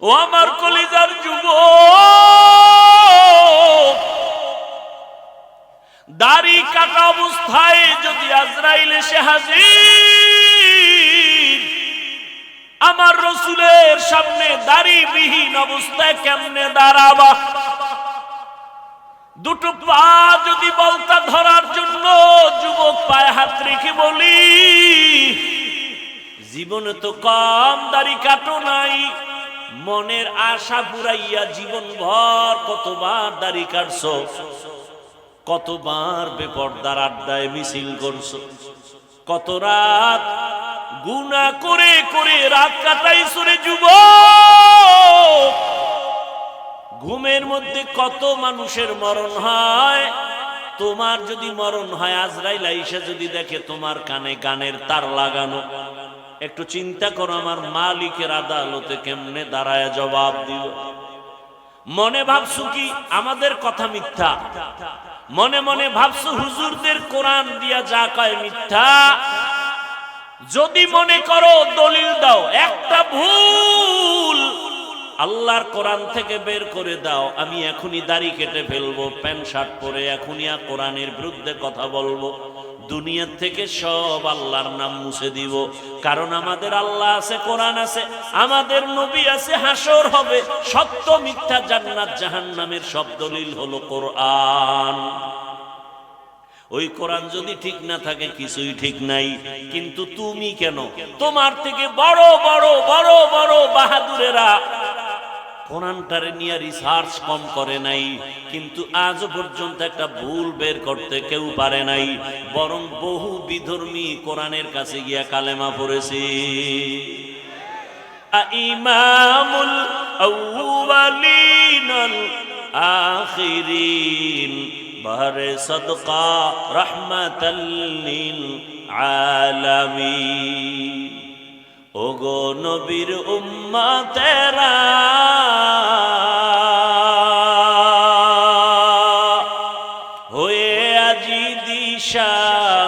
ও আমার কলিজার যুবক, দাড়ি কাটা অবস্থায় যদি আজরাইল এসে হাজির, আমার রসুলের সামনে দাড়িবিহীন অবস্থায় কেমনে দাঁড়াবা? দুটো পা যদি বলতা ধরার জন্য যুবক পায়ে হাত রেখে বলি, জীবনে তো কম দাড়ি কাটো নাই, মনের আশা পুরাইয়া জীবন ভর কতবার দাড়ি কাটছো, কতবার বেপরদার আড্ডায় মিছিল করছো, কত রাত গুনাহ করে করে রাত কাটাইছো রে যুবক। ঘুমের মধ্যে কত মানুষের মরণ হয়, তোমার যদি মরণ হয় আজরাইল আইসা যদি দেখে তোমার কানে গানের তার লাগানো, একটু চিন্তা করো আমার মালিকের আদালতে কেমনে দাঁড়ায় জবাব দিও। মনে ভাবছো কি আমাদের কথা মিথ্যা, মনে মনে ভাবছো হুজুরদের কোরআন দিয়া যা কয় মিথ্যা। যদি মনে করো দলিল দাও, একটা ভুল আল্লাহর কোরআন থেকে বের করে দাও, আমি এখনই দাড়ি কেটে ফেলবো, প্যান্ট শার্ট পরে এখনই কোরআনের বিরুদ্ধে কথা বলবো, দুনিয়ার থেকে সব আল্লাহর নাম মুছে দিব। কারণ আমাদের আল্লাহ আছে, কোরআন আছে, আমাদের নবী আছে, হাসর হবে, সত্য মিথ্যা জান্নাত জাহান্নামের সব দলিল হলো কোরআন। ওই কোরআন যদি ঠিক না থাকে কিছুই ঠিক নাই। কিন্তু তুমি কেন, তোমার থেকে বড় বড় বড় বড় বাহাদুরেরা কোরআনটারে নিয়ে রিসার্চ কম করে নাই, কিন্তু আজ পর্যন্ত একটা ভুল বের করতে কেউ পারে নাই, বরং বহু বিধর্মী কোরআনের কাছে গিয়া কালেমা পড়েছে। ইমামুল আউয়ালিন আল আখিরিন বারে সদকা রাহমাতাল লিল আলামিন। ওগো নবীর উম্মতেরা, হয়ে আজি দিশাহারা,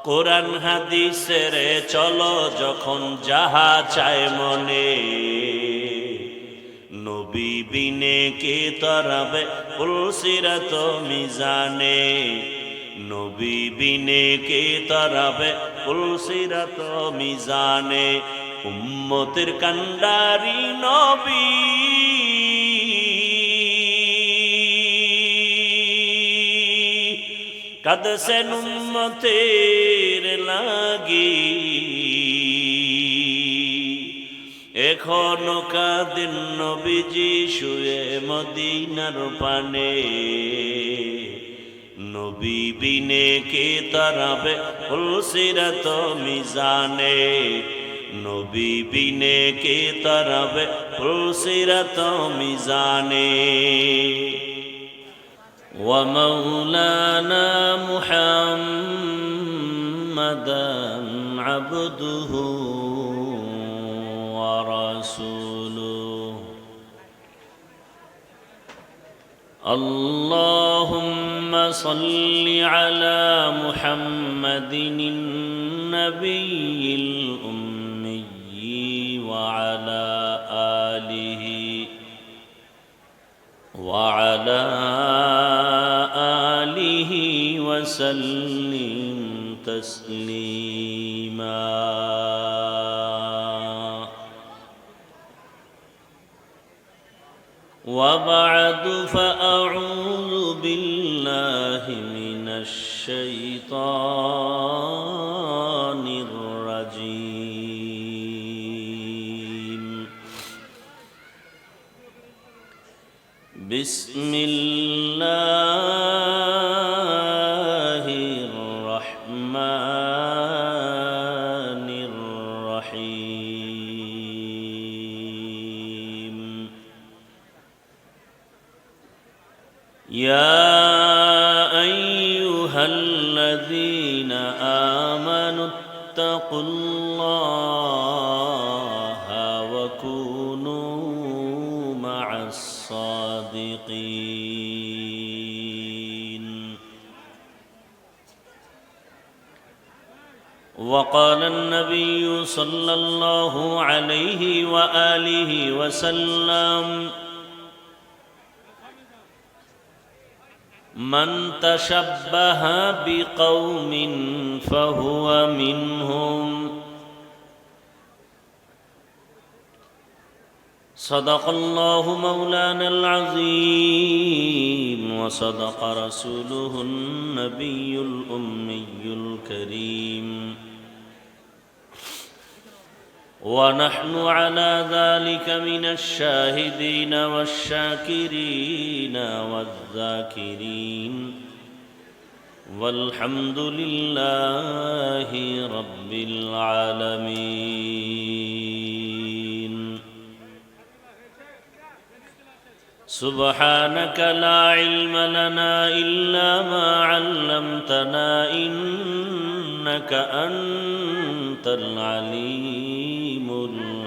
কোরআন হাদিসের চলো যখন যাহা চায় মনে, নবী বিনে কে তরাবে পুলসিরাত মিজানে, নবী বিনে কে তরাবে পুলসিরাত মিজানে। উম্মতের কান্ডারি নবী, কাঁদছেন উম্মতের লাগি, এখনো কাঁদেন নবীজি শুয়ে মদিনার পানে, নবী বিনে কে তরাবে পুলসিরাত মিজানে, নবী বিনে কে তরাবে পুলসিরাত মিজানে। ومولانا محمدا عبده ورسوله، اللهم صل على محمد النبي الأمي وعلى آله وسلم تسليما. وبعد فأعوذ بالله من الشيطان الرجيم. بسم الله الرحمن الرحيم. يا أيها الذين آمنوا اتقوا الله وكونوا مع الصادقين. وقال النبي صلى الله عليه وآله وسلم من تشبه بقوم فهو منهم صدق الله مولانا العظيم وصدق رسوله النبي الأمي الكريم ونحن على ذلك من الشاهدين والشاكرين والذاكرين والحمد لله رب العالمين سبحانك لا علم لنا إلا ما علمتنا إنك أنت العليم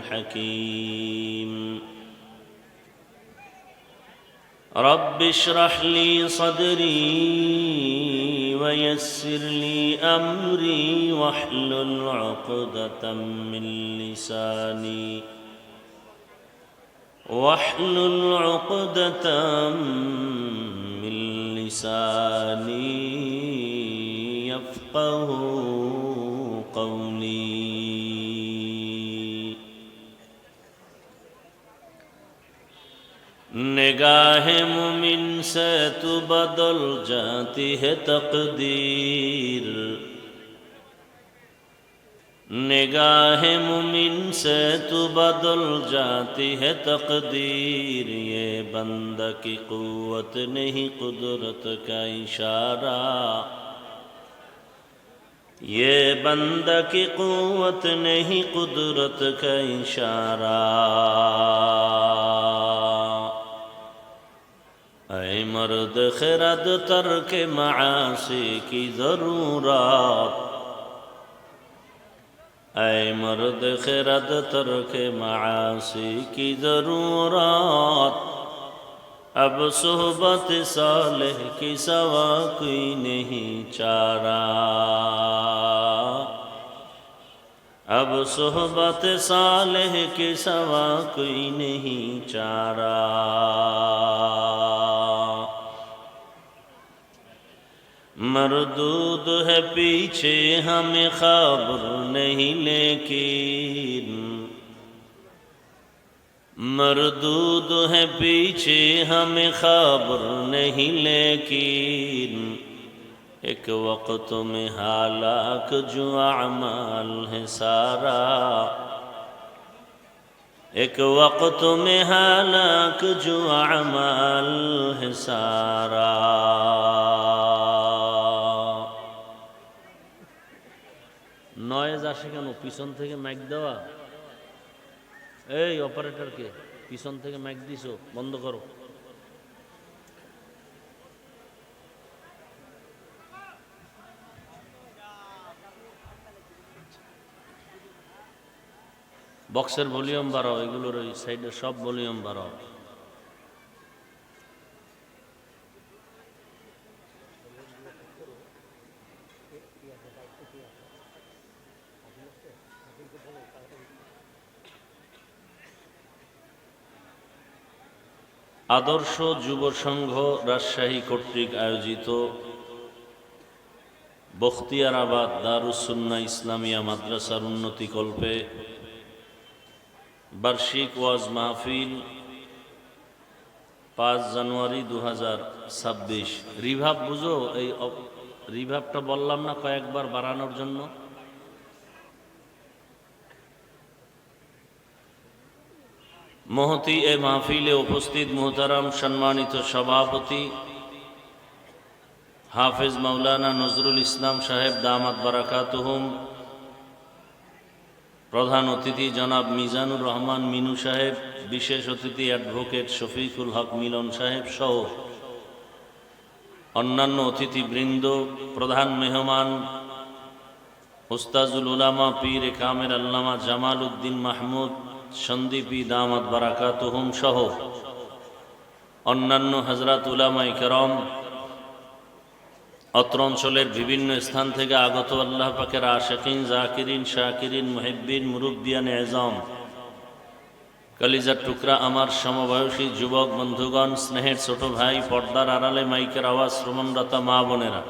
الحكيم رب اشرح لي صدري ويسر لي أمري واحلل عقدة من لساني واحلل عقدة من لساني يفقه قولي निगाह मुमिन से तो बदल जाती है तकदीर निगाह मुमिन से तो बदल जाती है तकदीर ये बंदा की कुव्वत नहीं कुदरत का इशारा ये बंदा की कुव्वत नहीं कुदरत का इशारा ऐ मर्द खिरद तर्क मासी की ज़रूरत ऐ मर्द खिरद तर्क मासी की ज़रूरत अब सोहबत सालेह की सवा कोई नहीं चारा अब सोहबत सालेह की सवा कोई नहीं चारा मरदूद है पीछे हमें खबर नहीं लेकिन मरदूद है पीछे हमें खबर नहीं लेकिन एक वक्त में हालाक जो अमाल है सारा एक वक्त में हालाक जो अमाल है सारा নয়েজ আসে কেন পিছন থেকে মাইক দেওয়া এই অপারেটরকে পিছন থেকে মাইক দিছো বন্ধ করো বক্সের ভলিউম বাড়াও এগুলোর ওই সাইডের সব ভলিউম বাড়াও আদর্শ যুব সংঘ রাজশাহী কর্তৃক আয়োজিত বখতিয়ারাবাদ দারুস সুন্নাহ ইসলামিয়া মাদ্রাসার উন্নতিকল্পে বার্ষিক ওয়াজ মাহফিল 5 জানুয়ারি 2026 রিভাব বুঝো এই রিভাবটা বললাম না কয়েকবার বাড়ানোর জন্য মহতি এ মাহফিলে উপস্থিত মুহতারাম সম্মানিত সভাপতি হাফেজ মাওলানা নজরুল ইসলাম সাহেব দামাত বারাকাতুহুম প্রধান অতিথি জনাব মিজানুর রহমান মিনু সাহেব বিশেষ অতিথি অ্যাডভোকেট শফিকুল হক মিলন সাহেব সহ অন্যান্য অতিথিবৃন্দ প্রধান মেহমান উস্তাজুল উলামা পীর কামের আল্লামা জামাল উদ্দিন মাহমুদ সন্দীপী দামাত বারাকাতুহুম সহ অন্যান্য হযরত উলামায়ে কেরাম অত্র অঞ্চলের বিভিন্ন স্থান থেকে আগত আল্লাহ পাকের আশিকিন, জাকিরিন, শাকিরিন, মুহিব্বিন, মুরব্বিয়ান এজম, কলিজার টুকরা আমার সমবয়সী যুবক বন্ধুগণ, স্নেহের ছোট ভাই, পর্দার আড়ালে মাইকের আওয়াজ শ্রবণরতা মা বোনেরা,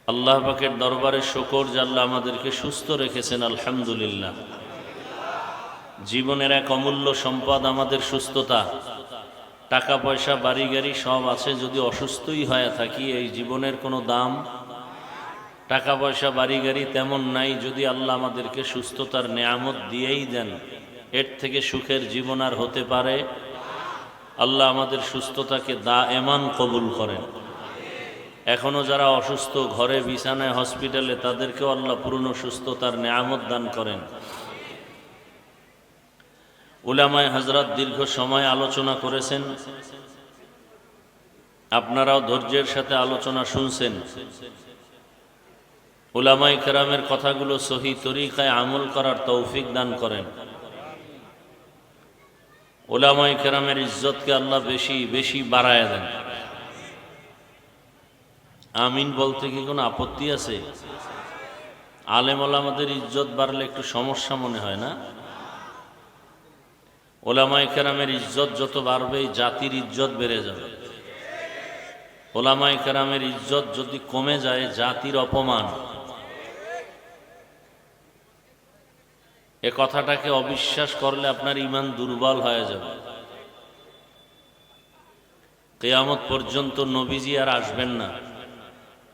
আল্লাহ পাকের দরবারে শুকর যে আল্লাহ আমাদেরকে সুস্থ রেখেছেন, আলহামদুলিল্লাহ। জীবনের এক অমূল্য সম্পদ আমাদের সুস্থতা। টাকা পয়সা বাড়ি গাড়ি সব আছে, যদি অসুস্থই হয়ে থাকি এই জীবনের কোনো দাম। টাকা পয়সা বাড়ি গাড়ি তেমন নাই, যদি আল্লাহ আমাদেরকে সুস্থতার নেয়ামত দিয়েই দেন, এর থেকে সুখের জীবন আর হতে পারে? আল্লাহ আমাদের সুস্থতাকে দায়েমান কবুল করেন। এখনো যারা অসুস্থ ঘরে বিছানায় হসপিটালে, তাদেরকেও আল্লাহ পূর্ণ সুস্থতার নেয়ামত দান করেন। উলামায়ে হযরত দীর্ঘ সময় আলোচনা করেছেন, আপনারাও ধৈর্যের সাথে আলোচনা শুনছেন। উলামায়ে কেরামের কথাগুলো সহি তরিকায় আমল করার তৌফিক দান করেন। উলামায়ে কেরামের ইজ্জতকে আল্লাহ বেশি বেশি বাড়ায় দেন। আমিন বলতে কি কোনো আপত্তি আছে? আলেম ওলামাদের ইজ্জত বাড়লে একটু সমস্যা মনে হয় না? ওলামায়ে কেরামের ইজ্জত যত বাড়বে, জাতির ইজ্জত বেড়ে যাবে। ওলামায়ে কেরামের ইজ্জত যদি কমে যায়, জাতির অপমান। এ কথাটাকে অবিশ্বাস করলে আপনার ঈমান দুর্বল হয়ে যাবে। কিয়ামত পর্যন্ত নবীজি আর আসবেন না,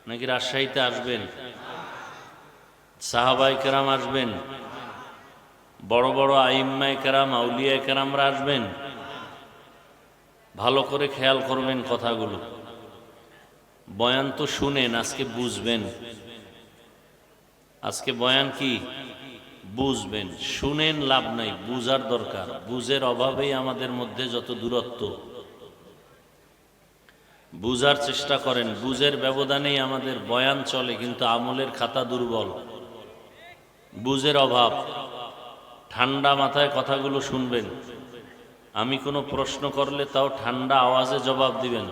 নাকি রাজশাহীতে আসবেন? সাহাবায়ে কেরাম আসবেন? বড় বড় আইম্মায়ে কেরাম, আউলিয়ায়ে কেরামরা আসবেন? ভালো করে খেয়াল করবেন কথাগুলো। বয়ান তো শুনেন, আজকে বুঝবেন। আজকে বয়ান কি বুঝবেন, শুনেন লাভ নাই, বুঝার দরকার। বুঝের অভাবেই আমাদের মধ্যে যত দূরত্ব। বুঝার চেষ্টা করেন, বুঝের ব্যবধানেই আমাদের বয়ান চলে, কিন্তু আমলের খাতা দুর্বল। বুঝের অভাব। ঠান্ডা মাথায় কথাগুলো শুনবেন। আমি কোনো প্রশ্ন করলে তাও ঠান্ডা আওয়াজে জবাব দিবেন,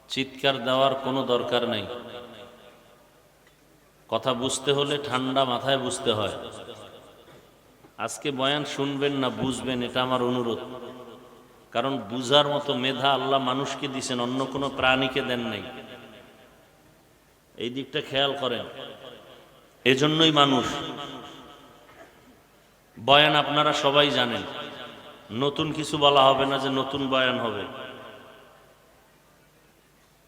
চিৎকার দেওয়ার কোনো দরকার নেই। কথা বুঝতে হলে ঠান্ডা মাথায় বুঝতে হয়। আজকে বয়ান শুনবেন না, বুঝবেন, এটা আমার অনুরোধ। কারণ বুঝার মতো মেধা আল্লাহ মানুষকে দিছেন, অন্য কোনো প্রাণীকে দেন নাই। এই দিকটা খেয়াল করেন। এজন্যই মানুষ। বয়ান আপনারা সবাই জানেন, নতুন কিছু বলা হবে না যে নতুন বয়ান হবে।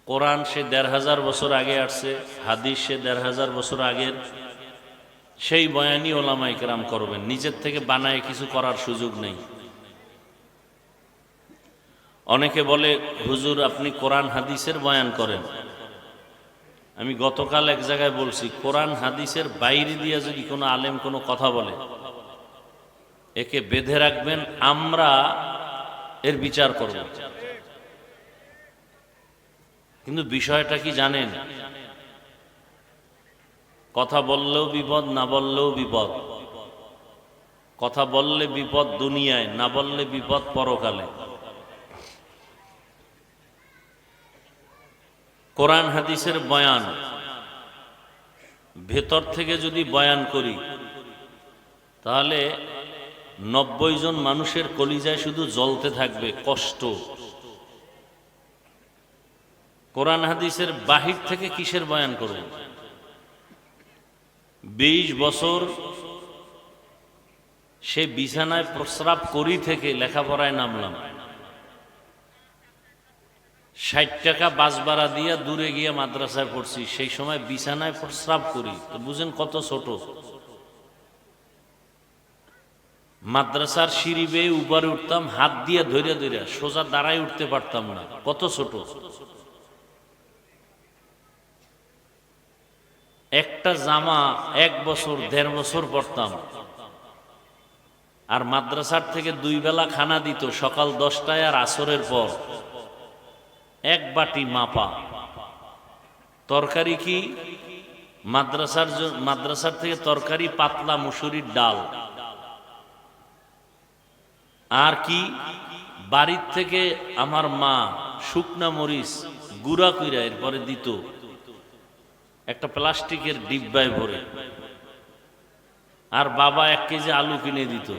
কোরআন সে ১৫০০ বছর আগে আসছে, হাদিস সে ১৫০০ বছর আগের, সেই বয়ানই ওলামায়ে কেরাম করবেন। নিজের থেকে বানায় কিছু করার সুযোগ নেই। অনেকে বলে, হুজুর আপনি কোরআন হাদিসের বয়ান করেন। আমি গতকাল এক জায়গায় বলছি, কোরআন হাদিসের বাইরে দিয়ে যদি কোনো আলেম কোনো কথা বলে, একে বেঁধে রাখবেন, আমরা এর বিচার করব। কিন্তু বিষয়টা কি জানেন? কথা বললেও বিপদ, না বললেও বিপদ। কথা বললে বিপদ দুনিয়ায়, না বললে বিপদ পরকালে। কোরআন হাদিসের বয়ান ভেতর থেকে যদি বয়ান করি, তাহলে ৯০ জন মানুষের কলিজায় শুধু জ্বলতে থাকবে কষ্ট। কোরআন হাদিসের বাহির থেকে কিসের বয়ান করব? ২০ বছর সে বিছানায় প্রস্রাব করি থেকে লেখাপড়ায় নামলাম। ৬০ টাকা বাস ভাড়া দিয়ে দূরে গিয়ে মাদ্রাসায় পড়ছি, সেই সময় বিছানায় প্রস্রাব করি, তো বুঝেন কত ছোট। মাদ্রাসার সিঁড়ি বেয়ে উপরে উঠতাম, হাত দিয়ে ধরে ধরে, সোজা দাঁড়ায় উঠতে পারতাম না, কত ছোট। একটা জামা ১ বছর ১.৫ বছর পরতাম। আর মাদ্রাসার থেকে ২ বেলা খানা দিত, সকাল ১০টায় আর আসরের পর। ১ বাটি মাপা তরকারি। কি মাদ্রাসার থেকে তরকারি পাতলা মুসুরির ডাল। আর কি বাড়ির থেকে আমার মা শুকনা মরিচ গুঁড়া কইরা এরপরে দিত একটা প্লাস্টিকের ডিব্বায় ভরে, আর বাবা 1 কেজি আলু কিনে দিত।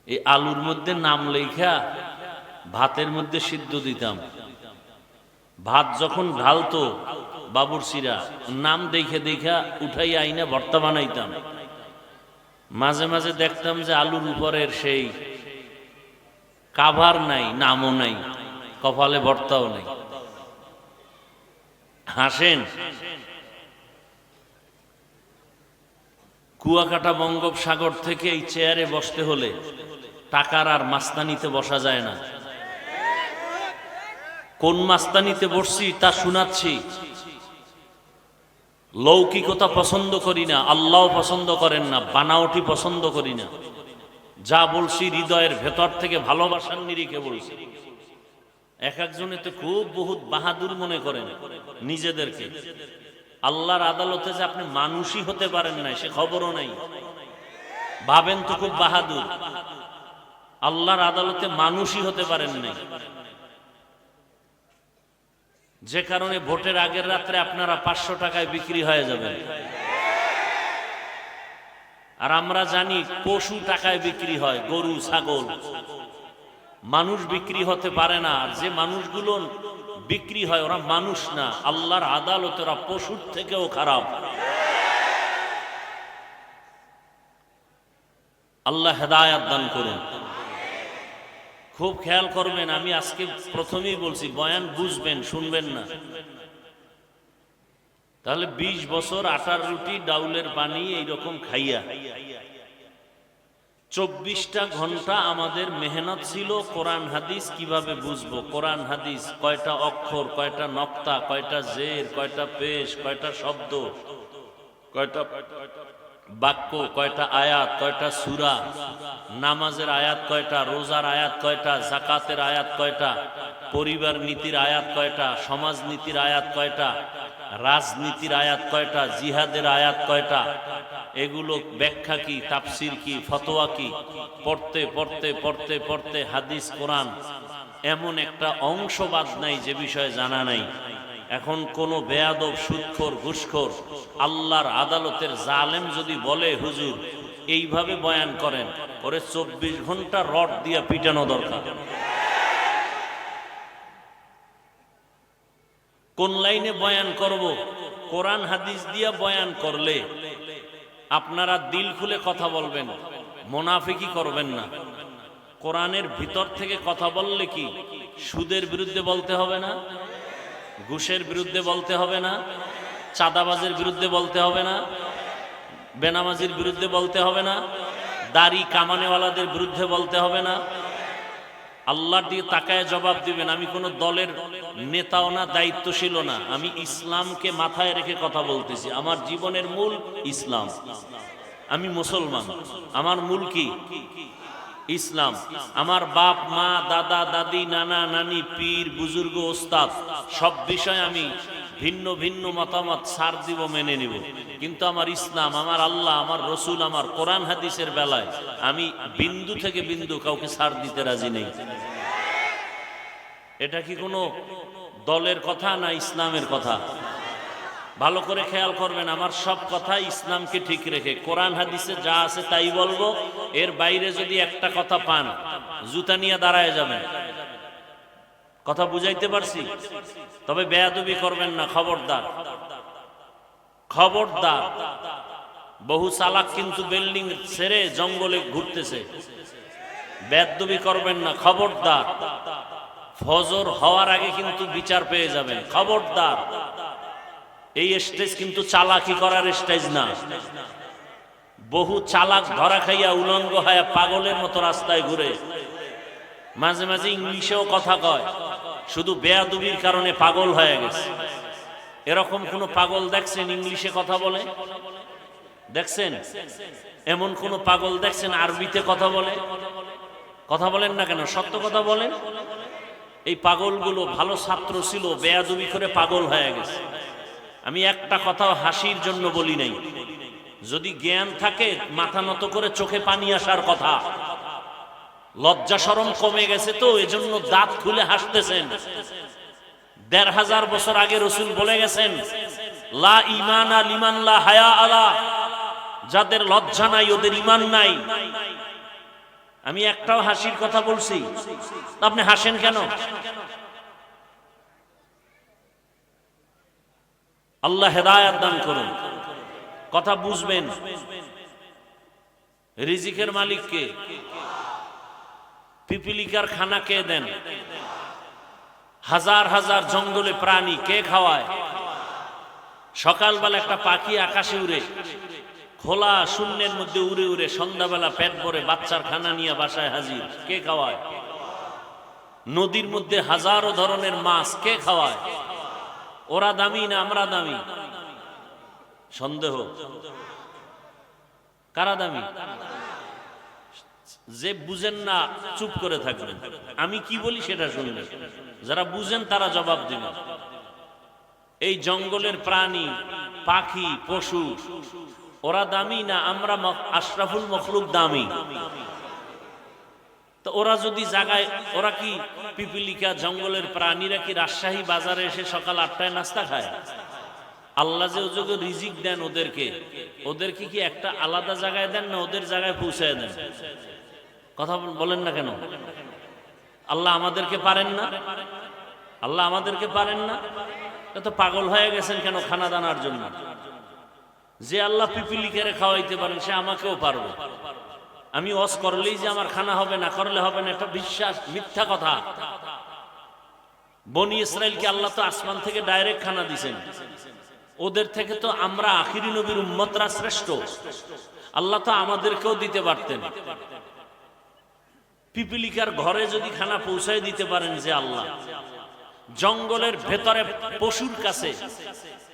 এই আলুর মধ্যে নাম লেখা ভাতের মধ্যে সিদ্ধ দিতাম। ভাত যখন ঢালতো বাবুর্চিরা, নাম দেখে দেখা উঠাই আইনা ভর্তা বানাইতাম। মাঝে মাঝে দেখতাম যে আলুর উপরের সেই কাভার নাই, নামও নাই, কপালে ভর্তাও নাই। হাসেন। কুয়াকাটা বঙ্গোপসাগর থেকে এই চেয়ারে বসতে হলে টাকার আর মাস্তানিতে বসা যায় না। কোন মাস্তানিতে বসছি তা শোনাচ্ছি। লৌকিকতা পছন্দ করি না, আল্লাহ পছন্দ করেন না, বানাওটি পছন্দ করি না। যা বলছি হৃদয়ের ভেতর থেকে ভালোবাসার নিরিখে বলছি। এক একজনে তো খুব বহুত বাহাদুর মনে করেন নিজেদেরকে। আল্লাহর আদালতে যে আপনি মানুষই হতে পারেন না সে খবরও নাই, ভাবেন তো খুব বাহাদুর। আল্লাহর আদালতে মানুষই হতে পারেন নাই, যে কারণে ভোটের আগের রাত্রে আপনারা 500 টাকায় বিক্রি হয়ে যাবেন। আর আমরা জানি পশু টাকায় বিক্রি হয়, গরু ছাগল। মানুষ বিক্রি হতে পারে না। আর যে মানুষগুলো বিক্রি হয় ওরা মানুষ না, আল্লাহর আদালতে ওরা পশুর থেকেও খারাপ। আল্লাহ হেদায়েত দান করুন। খুব খেয়াল করবেন, আমি আজকে প্রথমেই বলছি বয়ান বুঝবেন, শুনবেন না। তাহলে 20 বছর আটার রুটি ডাউলের পানি এইরকম খাইয়া 24টা ঘন্টা আমাদের মেহনত ছিল কোরআন হাদিস কিভাবে বুঝবো। কোরআন হাদিস কয়টা অক্ষর, কয়টা নক্তা, কয়টা জের, কয়টা পেশ, কয়টা শব্দ, কয়টা বাক্য, কয়টা আয়াত, কয়টা সূরা, নামাজের আয়াত কয়টা, রোজার আয়াত কয়টা, যাকাতের আয়াত কয়টা, পরিবার নীতির আয়াত কয়টা, সমাজ নীতির আয়াত কয়টা, রাজনীতির আয়াত কয়টা, জিহাদের আয়াত কয়টা, এগুলো ব্যাখ্যা কি, তাফসির কি, ফতোয়া কি, পড়তে পড়তে পড়তে পড়তে হাদিস কোরআন এমন একটা অংশ বাদ নাই যে বিষয়ে জানা নাই। এখন কোন বেয়াদব, সুদখোর, ঘুষখোর, আল্লাহর আদালতের জালেম যদি বলে হুজুর এইভাবে বয়ান করেন, ওরে 24 ঘন্টা রড দিয়া পিটানো দরকার। কোন লাইনে বয়ান করব? কোরআন হাদিস দিয়া বয়ান করলে আপনারা দিল খুলে কথা বলবেন, মুনাফিকি করবেন না। কোরআনের ভিতর থেকে কথা বললে কি সুদের বিরুদ্ধে বলতে হবে না, ঘুষের বিরুদ্ধে বলতে হবে না, চাঁদাবাজের বিরুদ্ধে বলতে হবে না, বেনামাজির বিরুদ্ধে বলতে হবে না, দাড়ি কামানেওয়ালাদের বিরুদ্ধে বলতে হবে না। আল্লাহর দিকে তাকায় জবাব দিবেন। আমি কোনো দলের নেতাও না, দায়িত্বশীল না, আমি ইসলামকে মাথায় রেখে কথা বলতেছি। আমার জীবনের মূল ইসলাম, আমি মুসলমান, আমার মূল কি ইসলাম। আমার বাপ মা, দাদা দাদি, নানা নানি, পীর বুজুর্গ, ওস্তাদ সব বিষয়ে আমি ভিন্ন ভিন্ন মতামত ছাড় দিব, মেনে নিব, কিন্তু আমার ইসলাম, আমার আল্লাহ, আমার রসুল, আমার কোরআন হাদিসের বেলায় আমি বিন্দু থেকে বিন্দু কাউকে ছাড় দিতে রাজি নেই। এটা কি কোনো দলের কথা না ইসলামের কথা? ভালো করে খেয়াল করবেন, আমার সব কথা ইসলামকে ঠিক রেখে কোরআন হাদিসে যা আছে তাই বলবো। এর বাইরে যদি একটা কথা পান জুতা নিয়ে দাঁড়ায় যাবেন। কথা বুঝাইতে পারছি? তবে বেয়াদবি করবেন না, খবরদার, খবরদার। বহু চালাক কিন্তু বিল্ডিং ছেড়ে জঙ্গলে ঘুরতেছে। বেয়াদবি করবেন না, খবরদার। ফজর হওয়ার আগে কিন্তু বিচার পেয়ে যাবেন, খবরদার। এই স্টেজ কিন্তু চালাকি করার স্টেজ না। বহু চালাক ধরা খাইয়া উলঙ্গ হয়ে পাগলের মতো রাস্তায় ঘুরে, মাঝে মাঝে ইংলিশেও কথা কয়, শুধু বেয়াদবির কারণে পাগল হয়ে গেছে। এরকম কোন পাগল দেখছেন ইংলিশে কথা বলে? দেখছেন? এমন কোন পাগল দেখছেন আরবিতে কথা বলে? কথা বলেন না কেন? সত্য কথা বলেন। এই পাগলগুলো ভালো ছাত্র ছিল, বেয়াদবি করে পাগল হয়ে গেছে। আমি একটা কথাও হাসির জন্য বলি নাই। যদি জ্ঞান থাকে মাথা নত করে চোখে পানি আসার কথা। লজ্জা শরম কমে গেছে তো এজন্য দাঁত খুলে হাসতেছেন। ১৫০০ বছর আগে রাসূল বলে গেছেন, লা ঈমানা লিমান লা হায়া আলা, যাদের লজ্জা নাই ওদের ঈমান নাই। আমি একটাও হাসির কথা বলছি, আপনি হাসেন কেন? আল্লাহ হেদায়েত দান করুন, কথা বুঝবেন। রিজিকের মালিক কে? পিপিলিকার খানা কে দেন? হাজার হাজার জঙ্গলে প্রাণী কে খাওয়ায়? সকালবেলা একটা পাখি আকাশে উড়ে, খোলা শূন্যের মধ্যে উড়ে উড়ে সন্ধ্যাবেলা পেট ভরে বাচ্চার খানা নিয়ে বাসায় হাজির, কে খাওয়ায়? নদীর মধ্যে হাজারো ধরনের মাছ কে খাওয়ায়? ওরা দামি না আমরা দামি? সন্দেহ। কারা দামি? যে বুঝেন না চুপ করে থাকবেন, আমি কি বলি সেটা শুনবেন, যারা বুঝেন তারা জবাব দিবেন। এই জঙ্গলের প্রাণী, পাখি, পশু ওরা দামি না আমরা আশরাফুল মখলুক দামি? তো ওরা যদি জাগায়, ওরা কি পিপিলিকা জঙ্গলের প্রাণীরা কি রাজশাহী বাজারে এসে সকাল ৮টায় নাস্তা খায়? আল্লাহ যে ওযোগে রিজিক দেন ওদেরকে, ওদেরকে কি একটা আলাদা জায়গায় দেন না ওদের জায়গায় পৌঁছায় দেন? কথা বলেন না কেন? আল্লাহ আমাদেরকে পারেন না? আল্লাহ আমাদেরকে পারেন না? এত পাগল হয়ে গেছেন কেন খানা দানার জন্য? যে আল্লাহ পিপিলিকারে খাওয়াইতে পারেন সে আমাকেও পারবে। আমি ওয়াজ করলেই যে আমার খানা হবে, না করলে হবে না, এটা বিশ্বাস, মিথ্যা কথা। বনি ইসরাইলকে আল্লাহ তো আসমান থেকে ডাইরেক্ট খানা দিয়েছেন, ওদের থেকে তো আমরা আখিরি নবীর উম্মতরা শ্রেষ্ঠ। আল্লাহ তো আমাদেরকেও দিতে পারতেন। পিপিলিকার ঘরে যদি খানা পৌঁছায় দিতে পারেন যে আল্লাহ, জঙ্গলের ভেতরে পশুর কাছে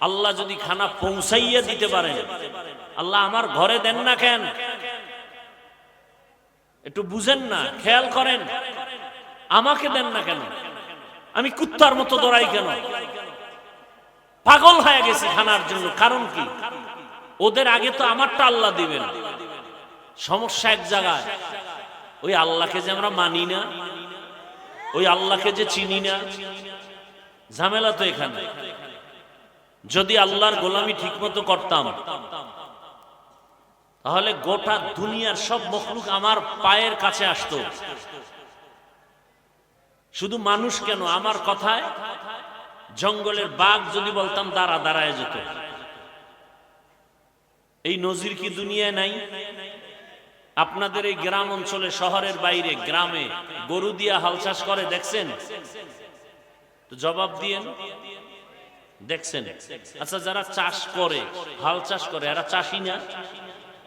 আল্লাহ যদি খানা পৌঁছাইয়া দিতে পারেন, আল্লাহ আমার ঘরে দেন না কেন? একটু বুঝেন না, খেয়াল করেন, আমাকে দেন না কেন? আমি কুত্তার মতো দৌড়াই কেন? পাগল হয়ে গেছি খানার জন্য। কারণ কি? ওদের আগে তো আমারটা আল্লাহ দিবেন। সমস্যা এক জায়গায়, ওই আল্লাহকে যে আমরা মানি না, ওই আল্লাহকে যে চিনি না, ঝামেলা তো এখানে। যদি আল্লাহর গোলামি ঠিকমতো করতাম তাহলে গোটা দুনিয়ার সব মখলুক আমার পায়ের কাছে আসতো। শুধু মানুষ কেন, আমার কথায় জঙ্গলের বাঘ যদি বলতাম দাঁড়া, দাঁড়ায় যেত। এই নজির কি দুনিয়ায় নাই? আপনাদের এই গ্রাম অঞ্চলে, শহরের বাইরে গ্রামে গরু দিয়া হাল চাষ করে দেখছেন? তো জবাব দিয়েন, দেখছেন? আচ্ছা, যারা চাষ করে, হাল চাষ করে, এরা চাষী না?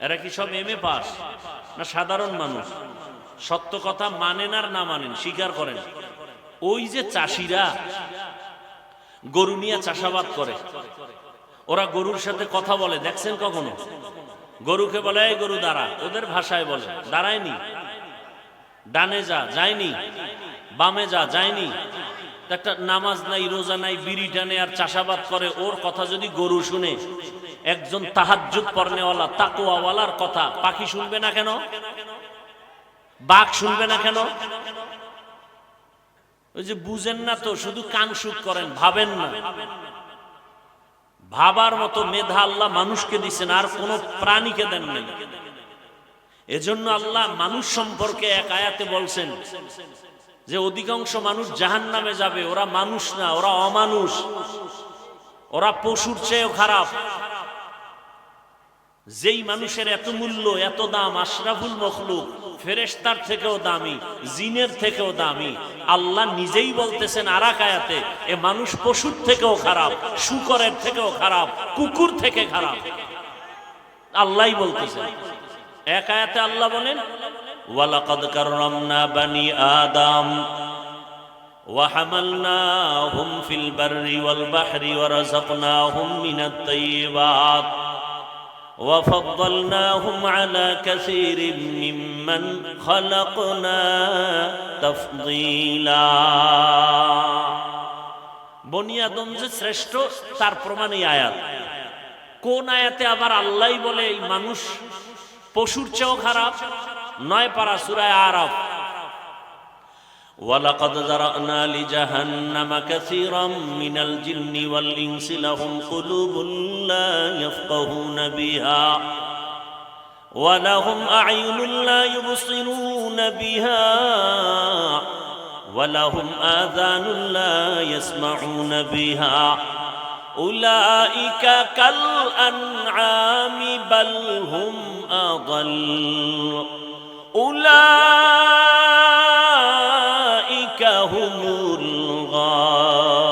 এরা কি সব এমএ পাস না সাধারণ মানুষ? সত্য কথা মানেন আর না মানেন, স্বীকার করেন। ওই যে চাষিরা গরু নিয়ে চাষাবাদ করে, ওরা গরুর সাথে কথা বলে দেখছেন কখনো? গরুকে বলে এই গরু দাঁড়া, ওদের ভাষায় বলে দাঁড়ায়নি। ডানে যা, যায়নি। বামে যা, যায়নি। একটা নামাজ নাই, রোজা নাই, বিড়ি টানে আর চাষাবাদ করে, ওর কথা যদি গরু শুনে, একজন তাহাজ্জুদ পড়নেওয়ালা তাকওয়াওয়ালার কথা পাখি শুনবে না কেন? বাঘ শুনবে না কেন? ওই যে বুঝেন না তো, শুধু কান সুখ করেন, ভাবেন না। ভাবার মতো মেধা আল্লাহ মানুষকে দিচ্ছেন, আর কোন প্রাণীকে দেন নাই। এজন্য আল্লাহ মানুষ সম্পর্কে এক আয়াতে বলছেন যে অধিকাংশ মানুষ জাহান্নামে যাবে। ওরা মানুষ না, ওরা অমানুষ, ওরা পশুর চেয়েও খারাপ। যেই মানুষের এত মূল্য, এত দাম, আশরাফুল মখলুক, ফেরেশতার থেকেও দামি, জিনের থেকেও দামি, আল্লাহ নিজেই বলতেছেন আর এক আয়াতে, এ মানুষ পশুর থেকেও খারাপ, শূকরের থেকেও খারাপ, কুকুর থেকে খারাপ। আল্লাহই বলতেছেন। এক আয়াতে আল্লাহ বলেন, ওয়ালাকাদ কাররামনা বানি আদম ওয়া হামালনাহুম ফিল বাররি ওয়াল বাহরি ওয়া রাযাকনাহুম মিনাত তাইয়্যিবাত وفضلناهم على كثير ممن خلقنا تفضيلا। বনি আদম যে শ্রেষ্ঠ তার প্রমাণ এই আয়াত। কোন আয়াতে আবার আল্লাহই বলে এই মানুষ পশুর চেয়েও খারাপ? 9 পারা সূরা আরাফ, ওয়ালাকাদ যারানা লিজাহান্নামা কাসীরাম মিনাল জিন্নি ওয়াল ইনসি লাহুম কুলুবুন লা ইয়াফকাহুনা বিহা ওয়া লাহুম আ'য়ুনুন লা ইউবসিরুনা বিহা ওয়া লাহুম আযানুন লা ইয়াসমাউনা বিহা উলাইকা কাল আনআমি বাল হুম আযাল উলাইকা হুমুল গাফিলুন।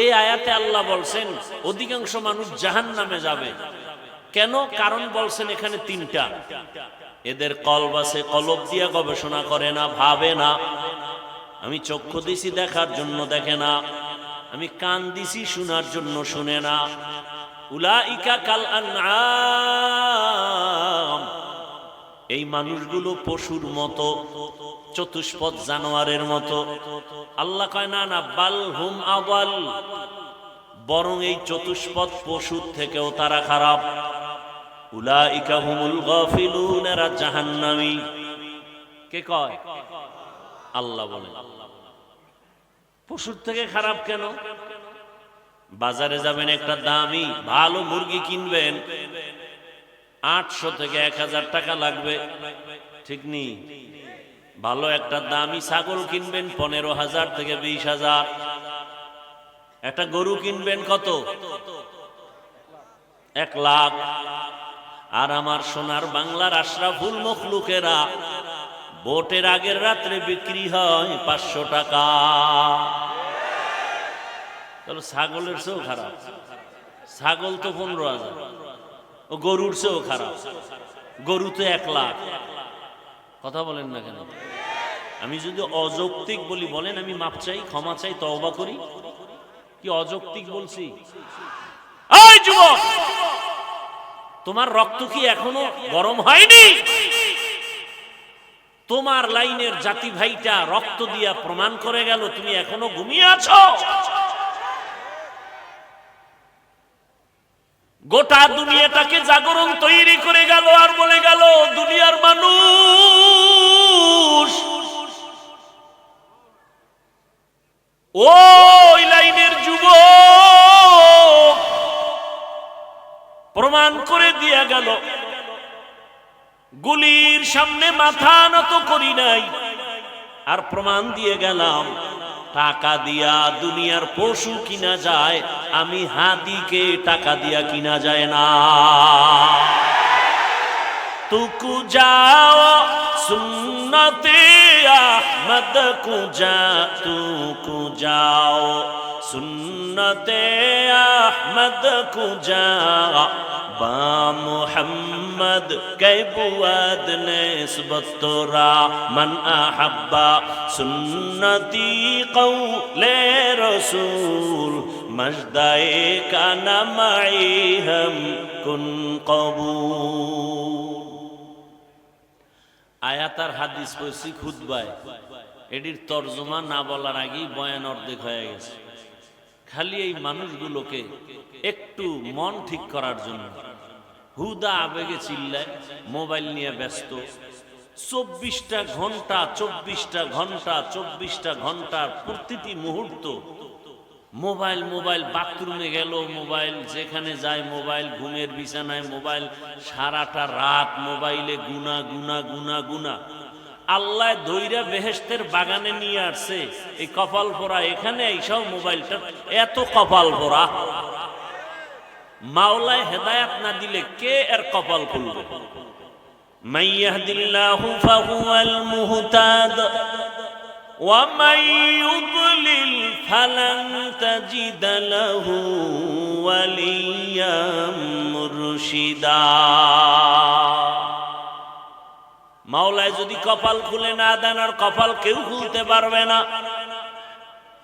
এই আয়াতে আল্লাহ বলছেন অধিকাংশ মানুষ জাহান্নামে যাবে। কেন? কারণ বলছেন এখানে তিনটা। এদের কলব আছে, কলব দিয়া গবেষণা করে না, ভাবে না। আমি চক্ষু দিছি দেখার জন্য দেখে না, আমি কান দিছি শোনার জন্য শুনে না। উলাইকা কাল আনআম, এই মানুষগুলো পশুর মতো, চতুষ্পদ জানোয়ারের মতো। আল্লাহ কয় না না, বাল হুম আদাল, বরং এই চতুষ্পদ পশুর থেকেও তারা খারাপ। উলাইকা হুমুল গাফিলুন, এরা জাহান্নামী। কে কয়? আল্লাহ বলেন। পশুর থেকে খারাপ কেন? বাজারে যাবেন, একটা দামি ভালো মুরগি কিনবেন, 800 থেকে 1000 টাকা লাগবে, ঠিক নেই? ভালো একটা দামি ছাগল কিনবেন 15,000 থেকে 20,000। একটা গরু কিনবেন কত? 1 লাখ। আর আমার সোনার বাংলার আশরাফুল মখলুকেরা ভোটের আগের রাত্রে বিক্রি হয় 500 টাকা। তাহলে ছাগলের চেয়েও খারাপ। ছাগল তো 15,000, ও গরুর চেয়েও খারাপ। গরু তো 1 লাখ। কথা বলেন না কেন? আমি যদি অযৌক্তিক বলি বলেন, আমি মাপ চাই, ক্ষমা চাই, তওবা করি। কি অযৌক্তিক বলছি? এই যুবক, তোমার রক্ত কি এখনো গরম হয়নি? তোমার লাইনের জাতি ভাইটা রক্ত দিয়া প্রমাণ করে গেল তুমি এখনো ঘুমিয়ে আছো। গোটা দুনিয়াটাকে জাগরণ তৈরি করে গেল আর বলে গেল দুনিয়ার মানুষ ওই লাইনের যুবক প্রমাণ করে দিয়া গেল গুলির সামনে মাথা নত করি নাই, আর প্রমাণ দিয়ে গেলাম টাকা দিয়া দুনিয়ার পশু কিনা যায়, আমি হাতিকে টাকা দিয়া কিনা যায় না। তুকু যাও সুন্নতে আহমদ কুজা, তুকু যাও সুন্নতে আহমদ কুজা, বা মুহাম্মদ কে বুয়াদ নিসবত তোরা, মান আহাব্বা সুন্নতি কওলে রসূল, মজদায়ে কানা মাই হাম কুন কবুল। আয়াত আর হাদিস পড়ছি খুতবায়, এটির তর্জমা না বলার আগেই বয়ান অর্ধেক হয়ে গেছে। খালি এই মানুষগুলোকে একটু মন ঠিক করার জন্য হুদা আবেগে চিল্লায়, মোবাইল নিয়ে ব্যস্ত। 24টা ঘন্টা 24টা ঘন্টা 24টা ঘন্টার প্রতিটি মুহূর্ত মোবাইল মোবাইল। বাথরুমে গেল মোবাইল, যেখানে যায় মোবাইল, ঘুমের বিছানায় মোবাইল, সারাটা রাত মোবাইলে গুনা গুনা গুনা গুনা। আল্লাহ দইরা বেহেশতের বাগানে নিয়ে আসছে, এই কপাল পোড়া এখানে এইসব মোবাইলটা এত কপাল পোড়া। মাওলায় হেদায়াত না দিলে কে এর কপাল খুলবে? মান ইয়াহদিল্লাহু ফাহুয়াল মুহতাদ ওয়া মান ইউদ্লিল ফালান তাজিদ লাহু ওয়ালিয়্যাম মুরশিদা। মাওলায় যদি কপাল খুলে না দেন, আর কপাল কেউ খুলতে পারবে না।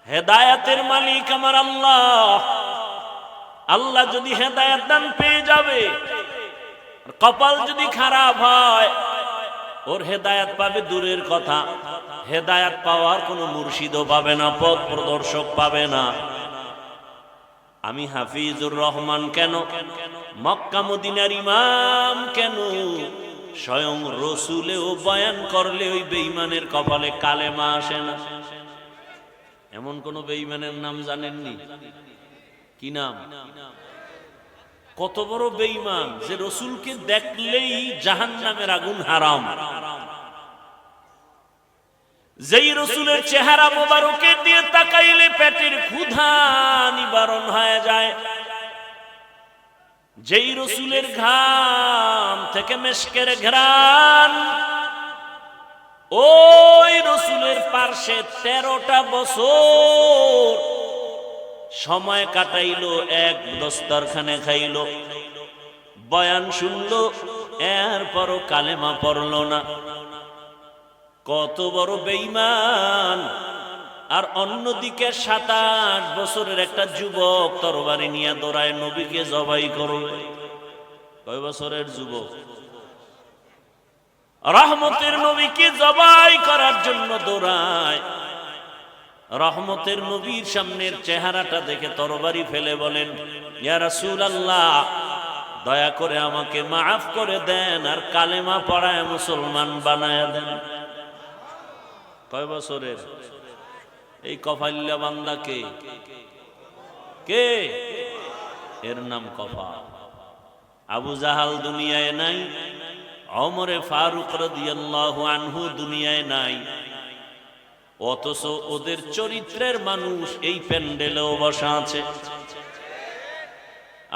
হেদায়াতের মালিক আমার আল্লাহ। আল্লাহ যদি হেদায়াত দান পেয়ে যাবে। কপাল যদি খারাপ হয়, ওর হেদায়াত পাবে দূরের কথা, হেদায়াত পাওয়ার কোনো মুর্শিদও পাবে না, পথ প্রদর্শক পাবে না। আমি হাফিজুর রহমান কেন, মক্কা মদিনার ইমাম কেন, স্বয়ং রসুলেও বয়ান করলে ওই বেঈমানের কপালে কালেমা আসে না। এমন কোন বেঈমানের নাম জানেননি? কি নাম? কত বড় বেঈমান যে রসুলকে দেখলেই জাহান্নামের আগুন হারাম। যেই রসুলের চেহারা মোবারকে দিয়ে তাকাইলে পেটের ক্ষুধা নিবারণ হয়ে যায়, যেই রসুলের ঘাম থেকে মেশকের ঘ্রাণ, ওই রসুলের পার্শ্বে 13টা বছর সময় কাটাইলো, এক দস্তরখানে খাইলো, বয়ান শুনলো, এরপরও কালেমা পড়লো না। কত বড় বেঈমান! আর অন্যদিকে 27 বছরের একটা যুবক তরবারি নিয়ে দৌড়ায় নবীকে জবাই করবে। কয় বছরের যুবক? রহমতের নবীকে জবাই করার জন্য দৌড়ায়। রহমতের নবীর সামনের চেহারাটা দেখে তরবারি ফেলে বলেন, ইয়া রাসূলুল্লাহ, দয়া করে আমাকে মাফ করে দেন আর কালেমা পড়ায় মুসলমান বানায় দেন। কয় বছরের? এই কফাইল্লা বান্দা কে? কে? এর নাম কফা। আবু জাহাল দুনিয়ায় নাই, ওমরে ফারুক রাদিয়াল্লাহু আনহু দুনিয়ায় নাই, অথচ ওদের চরিত্রের মানুষ এই প্যান্ডেলেও বসা আছে।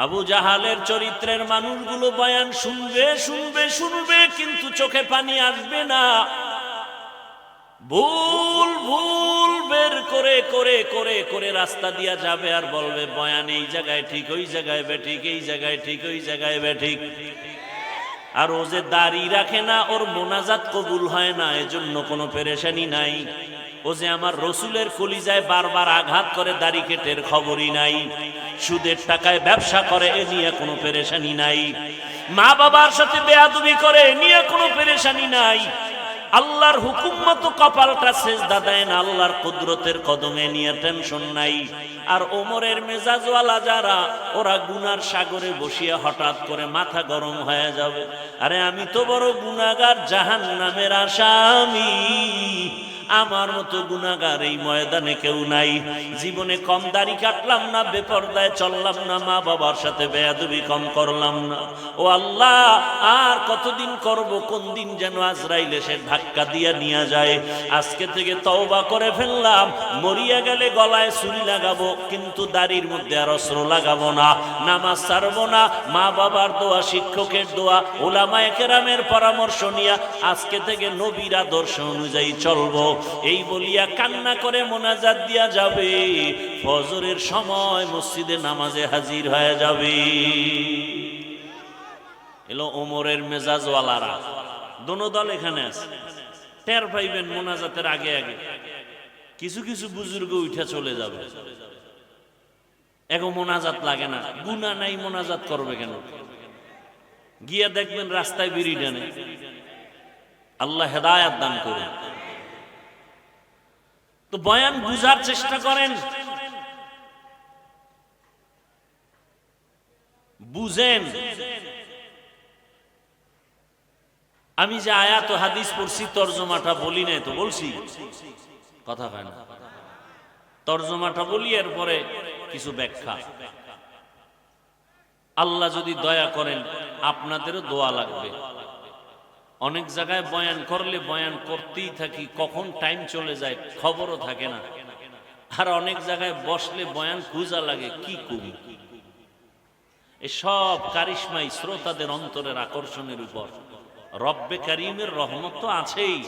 আবু জাহালের চরিত্রের মানুষগুলো বয়ান শুনবে শুনবে শুনবে, কিন্তু চোখে পানি আসবে না। ভুল ভুল বের করে করে করে করে রাস্তা দিয়া যাবে আর বলবে বয়ান এই জায়গায় ঠিক, ওই জায়গায় বেঠিক, এই জায়গায় ঠিক, ওই জায়গায় বেঠিক। আর ও যে দাড়ি রাখে না, ওর মোনাজাত কবুল হয় না, এজন্য কোনো পেরেশানি নাই। ও যে আমার রসুলের কলিজায় বারবার আঘাত করে, দাড়ি কেটের খবরই নাই। সুদের টাকায় ব্যবসা করে, এ নিয়ে কোনো পেরেশানি নাই। মা বাবার সাথে বেয়াদবি করে, এ নিয়ে কোনো পেরেশানি নাই। আল্লাহর হুকুম মতো কপালটা সেজদা দেয় না, আল্লাহর কুদরতের কদমে নিয়ে টেনশন নাই। আর ওমরের মেজাজওয়ালা যারা, ওরা গুনার সাগরে বসিয়া হঠাৎ করে মাথা গরম হয়ে যাবে, আরে আমি তো বড় গুনাহগার, জাহান্নামের আসামি, আমার মতো গুনাহগার এই ময়দানে কেউ নাই। জীবনে কম দাড়ি কাটলাম না, বেপরদায় চললাম না, মা বাবার সাথে বেয়াদবি কম করলাম না। ও আল্লাহ, আর কতদিন করব? কোন দিন যেন আজরাইল এসে ধাক্কা দিয়ে নিয়ে যায়। আজকে থেকে তওবা করে ফেললাম, মরিয়া গেলে গলায় ছুরি লাগাবো, কিন্তু দাড়ির মধ্যে আর অস্ত্র লাগাবো না, নামাজ ছাড়বো না। মা বাবার দোয়া, শিক্ষকের দোয়া, উলামায়ে কেরামের পরামর্শ নিয়ে আজকে থেকে নবীর আদর্শ অনুযায়ী চলবো। এই বলিয়া কান্না করে মোনাজাত দিয়া যাবে, ফজরের সময় মসজিদে নামাজে হাজির হয়ে যাবে। এলো ওমরের মেজাজওয়ালারা, দোনো দল এখানে আছে। টের পাইবেন মোনাজাতের আগে আগে কিছু কিছু বুজুর্গ উঠে চলে যাবে। এখন মোনাজাত লাগে না, গুনাহ নাই, মোনাজাত করবে কেন? গিয়া দেখবেন রাস্তায় বিড়ি টানে। আল্লাহ হেদায়েত দান করুন। তো বয়ান বুঝার চেষ্টা করেন, বুঝেন। আমি যে আয়াত ও হাদিস পড়ছি, তরজমাটা বলি নাই তো? বলছি, কথা হয় না। তরজমাটা বলি, এরপরে কিছু ব্যাখ্যা। আল্লাহ যদি দয়া করেন, আপনাদেরও দোয়া লাগবে। অনেক জায়গায় বয়ান করলে বয়ান করতেই থাকি, কখন টাইম চলে যায় খবরও থাকে না। আর অনেক জায়গায় বসলে বয়ান খুঁজা লাগে, কি করি। এসব কারিশমাই শ্রোতাদের অন্তরের আকর্ষণের উপর। রব্বে কারীমের রহমত তো আছেই,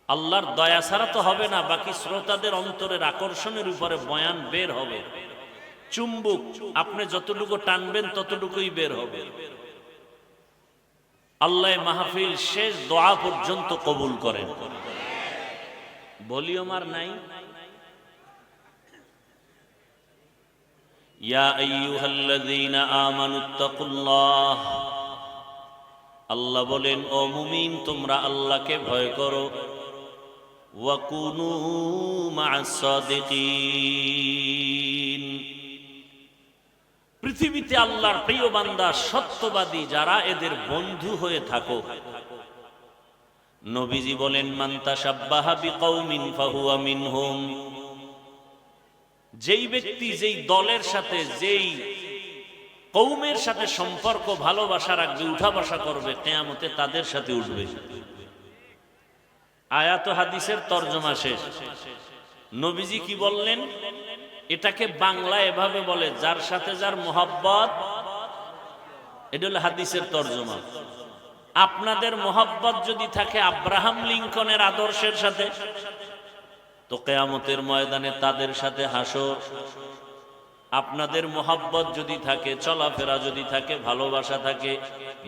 আল্লাহর দয়া ছাড়া তো হবে না। বাকি শ্রোতাদের অন্তরের আকর্ষণের উপরে বয়ান বের হবে। চুম্বুক, আপনি যতটুকু টানবেন ততটুকুই বের হবে। আল্লাহ মাহফিল শেষ দোয়া পর্যন্ত কবুল করেন। ভলিউম আর নাই। ইয়া আইয়ুহাল্লাযীনা আমানুত্তাকুল্লাহ, আল্লাহ বলেন, ও মুমিন, তোমরা আল্লাহকে ভয় করো। ওয়া কুনু মা'আস সাদিকিন, পৃথিবীতে আল্লাহর প্রিয় বান্দা সত্যবাদী যারা, এদের বন্ধু হয়ে থাকো। নবীজি বলেন, মান তাশাব্বাহা বিকওমিন ফাহুয়া মিনহুম। যেই ব্যক্তি যেই দলের সাথে, যেই কওমের সাথে সম্পর্ক ভালোবাসা রাখবে, উঠা বসা করবে, কিয়ামতে তাদের সাথে উঠবে। আয়াত হাদিসের তরজমা শেষ। নবীজি কি বললেন? এটাকে বাংলা এভাবে বলে, যার সাথে যার মোহাব্বত। এটা হলো হাদিসের তরজমা। আপনাদের মোহাব্বত যদি থাকে আব্রাহাম লিঙ্কনের আদর্শের সাথে, তো কিয়ামতের ময়দানে তাদের সাথে হাসর। আপনাদের মোহাব্বত যদি থাকে, চলাফেরা যদি থাকে, ভালোবাসা থাকে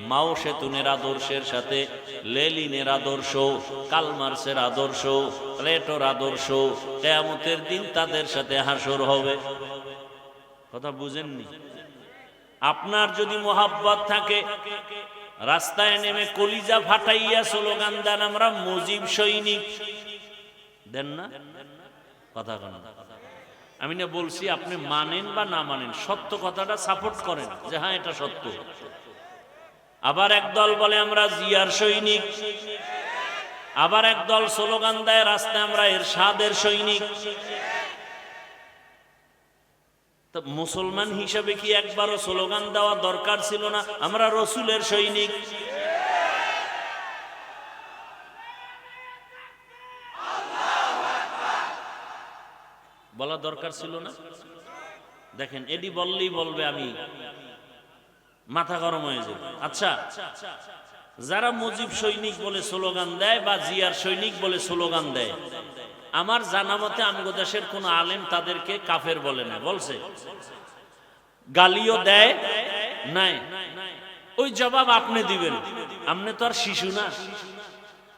মাও সেতুনের আদর্শের সাথে, লেলিনের আদর্শ, কালমার্সের আদর্শ, প্লেটোর আদর্শ, কিয়ামতের দিন তাদের সাথে হাসর হবে। কথা বুঝেননি? আপনার যদি মোহাব্বত থাকে, রাস্তায় নেমে কলিজা ফাটাইয়া স্লোগান দেন, আমরা মুজিব সৈনিক, দেন না? কথা কেন? আমি না বলছি আপনি মানেন বা না মানেন, সত্য কথাটা সাপোর্ট করেন যে হ্যাঁ এটা সত্য। আবার একদল বলে আমরা জিয়ার সৈনিক, আবার একদল স্লোগান দেয় রাস্তায় আমরা এরশাদের সৈনিক। তো মুসলমান হিসাবে কি একবারও স্লোগান দেওয়া দরকার ছিল না আমরা রসুলের সৈনিক? বলা দরকার ছিল না? দেখেন, এডি বললেই বলবে আমি মাথা গরম হয়ে যাবে। আচ্ছা, যারা মুজিব সৈনিক বলে স্লোগান দেয় বা জিয়ার সৈনিক বলে স্লোগান দেয়, আমার জানা মতে আমগো দেশের কোন আলেম তাদেরকে কাফের বলে না, বলছে? গালিও দেয় নাই? ওই জবাব আপনি দিবেন, আপনি তো আর শিশু না।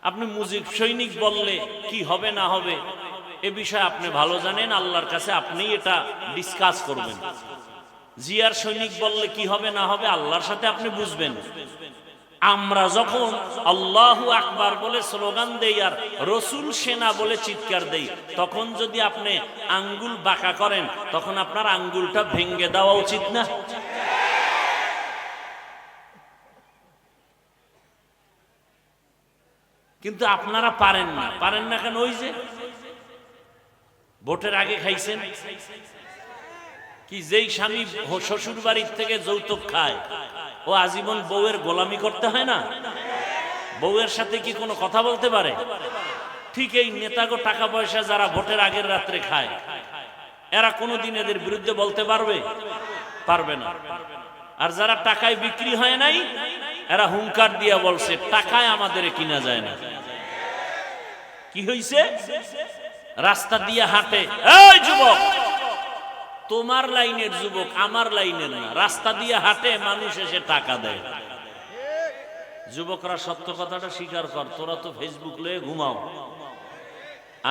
আপনি মুজিব সৈনিক বললে কি হবে না হবে এ বিষয়ে আপনি ভালো জানেন, আল্লাহর কাছে আপনি এটা ডিসকাস করবেন। জিয়ার সৈনিক বললে কি হবে না হবে আল্লাহর সাথে আপনি বুঝবেন। আমরা যখন আল্লাহু আকবার বলে স্লোগান দেই আর রসুল সেনা বলে চিৎকার দেই, তখন যদি আপনি আঙ্গুল বাঁকা করেন, তখন আপনার আঙ্গুলটা ভেঙে দেওয়া উচিত না? কিন্তু আপনারা পারেন না। পারেন না কেন? ওই যে ভোটের আগে খাইছেন কি, যেই স্বামী শ্বশুর বাড়ির থেকে যৌতুক খায় ও আজীবন বউয়ের গোলামি করতে হয় না? বউয়ের সাথে কি কোনো কথা বলতে পারে? ঠিক এই নেতাগো টাকা পয়সা যারা ভোটের আগের রাত্রে খায়, এরা কোনোদিন এদের বিরুদ্ধে বলতে পারবে? পারবে না। আর যারা টাকায় বিক্রি হয় নাই, এরা হুঙ্কার দিয়া বলছে টাকায় আমাদের কিনা যায় না। কি হইছে? রাস্তা দিয়ে হাঁটে, এই যুবক, তোমার লাইনের যুবক, আমার লাইনের না, রাস্তা দিয়ে হাঁটে, মানুষ এসে টাকা দেয়। যুবকরা সত্য কথাটা স্বীকার কর, তোরা তো ফেসবুক লয়ে ঘুমাও।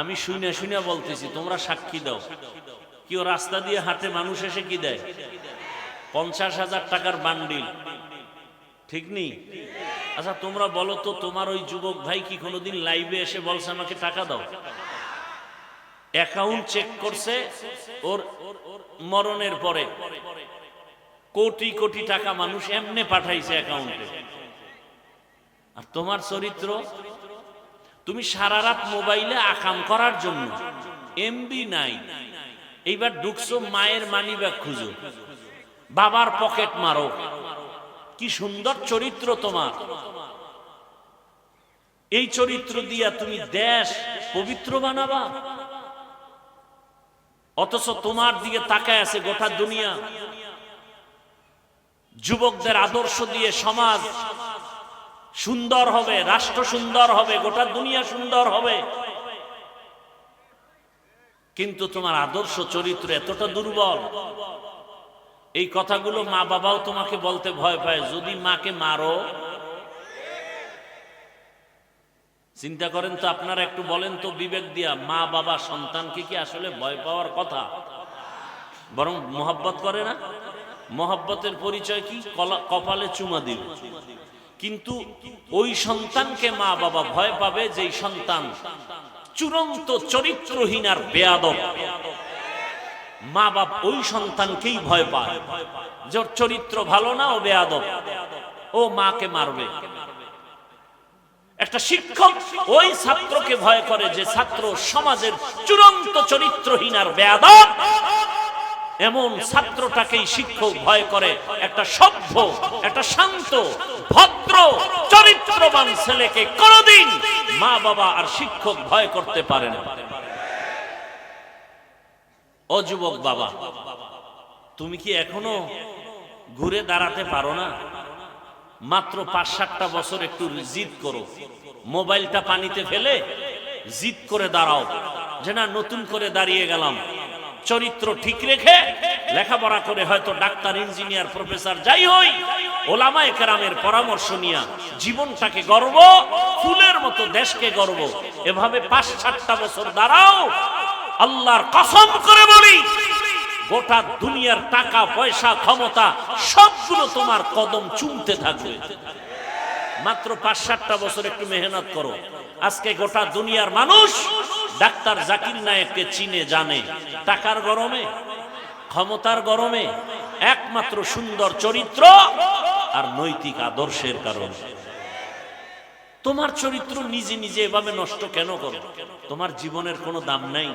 আমি শুনে শুনে বলতেছি, তোমরা সাক্ষী দাও। কেউ রাস্তা দিয়ে হাঁটে, মানুষ এসে কি দেয়? 50,000 টাকার বান্ডিল, ঠিক নেই? আচ্ছা তোমরা বলো তো, তোমার ওই যুবক ভাই কি কোনোদিন লাইভে এসে বলছে আমাকে টাকা দাও? অ্যাকাউন্ট চেক করছে ওর মরণের পরে, কোটি কোটি টাকা মানুষ এমনে পাঠাইছে অ্যাকাউন্টে। আর তোমার চরিত্র, তুমি সারা রাত মোবাইলে আকাম করার জন্য, এমবি নাই, এইবার ঢুকছো মায়ের মানি ব্যাগ খুঁজো, বাবার পকেট মারো। কি সুন্দর চরিত্র তোমার! এই চরিত্র দিয়া তুমি দেশ পবিত্র বানাবা, অথচ তোমার দিকে তাকায় আছে গোটা দুনিয়া। যুবকদের আদর্শ দিয়ে সমাজ সুন্দর হবে, রাষ্ট্র সুন্দর হবে, গোটা দুনিয়া সুন্দর হবে, কিন্তু তোমার আদর্শ চরিত্র এতটা দুর্বল। এই কথাগুলো মা বাবাও তোমাকে বলতে ভয় পায়। যদি মাকে মারো, চিন্তা করেন তো আপনারা, একটু বলেন তো বিবেক দিয়া, মা বাবা সন্তানকে কি আসলে ভয় পাওয়ার কথা? বরং মোহাব্বত করে না? মোহাব্বতের পরিচয় কি? কপালে চুমা দিবে। কিন্তু ওই সন্তানকে মা বাবা ভয় পাবে যেই সন্তান চূড়ান্ত চরিত্রহীন আর বেয়াদব। মা বাপ ওই সন্তানকেই ভয় পায়, যার চরিত্র ভালো না ও বেয়াদব, ও মাকে মারবে। একটা শিক্ষক ওই ছাত্রকে ভয় করে যে ছাত্র সমাজের চূড়ান্ত চরিত্রহীন আর বেয়াদব। এমন ছাত্রটাকেই শিক্ষক ভয় করে। একটা সভ্য, একটা শান্ত, ভদ্র, চরিত্রবান ছেলেকে কোনদিন মা বাবা আর শিক্ষক ভয় করতে পারে না। ও যুবক বাবা, তুমি কি এখনো ঘুরে দাঁড়াতে পারো না? মাত্র ৫-৭টা বছর একটু জিদ করো, মোবাইলটা পানিতে ফেলে জিদ করে দাঁড়াও যে না, নতুন করে দাঁড়িয়ে গেলাম। চরিত্র ঠিক রেখে লেখাপড়া করে হয়তো ডাক্তার, ইঞ্জিনিয়ার, প্রফেসর যাই হই, ওলামায়ে কেরামের পরামর্শ নিয়ে জীবনটাকে গর্ব, ফুলের মতো দেশকে গর্ব, এভাবে ৫-৭টা বছর দাঁড়াও। আল্লাহর কসম করে বলি, গোটা দুনিয়ার টাকা পয়সা ক্ষমতা সবগুলো তোমার কদম চুমতে থাকবে। মাত্র ৫-৭টা বছর একটু মেহনত করো। আজকে গোটা দুনিয়ার মানুষ ডাক্তার জাকির নায়েককে চিনে জানে টাকার গরমে, ক্ষমতার গরমে, একমাত্র সুন্দর চরিত্র আর নৈতিক আদর্শের কারণে। তোমার চরিত্র নিজে নিজে এভাবে নষ্ট কেন করো? তোমার জীবনের কোনো দাম নাই?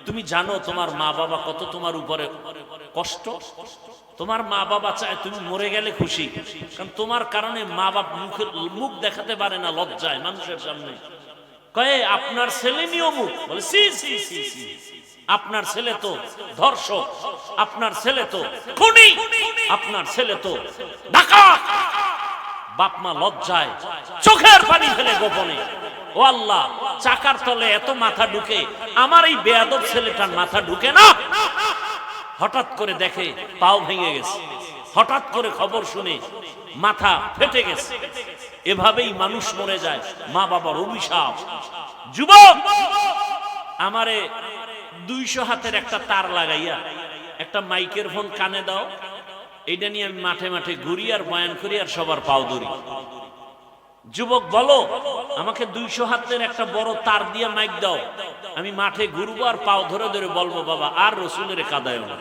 তুমি জানো তোমার মা বাবা কত তোমার উপরে কষ্ট? তোমার মা বাবা চায় তুমি মরে গেলে খুশি, কারণ তোমার কারণে মা বাপ মুখ দেখাতে পারে না লজ্জায় মানুষের সামনে। কয়ে আপনার ছেলে নিয়মুখ, বলে সি সি সি সি, আপনার ছেলে তো ধর্ষক, আপনার ছেলে তো খুনি, আপনার ছেলে তো ডাকাত। বাপ মা লজ্জায় চোখের পানি ফেলে গোপনে, ও আল্লাহ, চাকার তলে এত মাথা ঢুকে, আমার এই বেয়াদব ছেলেটার মাথা ঢুকে না। হঠাৎ করে দেখে পাও ভেঙে গেছে, হঠাৎ করে খবর শুনে মাথা ফেটে গেছে। এভাবেই মানুষ মরে যায়, মা বাবার অভিশাপ। যুবক, আমারে 200 হাতের একটা তার লাগাইয়া একটা মাইকের ফোন কানে দাও, এইটা নিয়ে আমি মাঠে মাঠে ঘুরি আর বয়ান করি আর সবার পাও ধরি। যুবক বলো, আমাকে 200 হাতের একটা বড় তার দিয়ে মাইক দাও, আমি মাঠে ঘুরবো আর পাও ধরে ধরে বলবো বাবা আর রসুলের কাদায় না।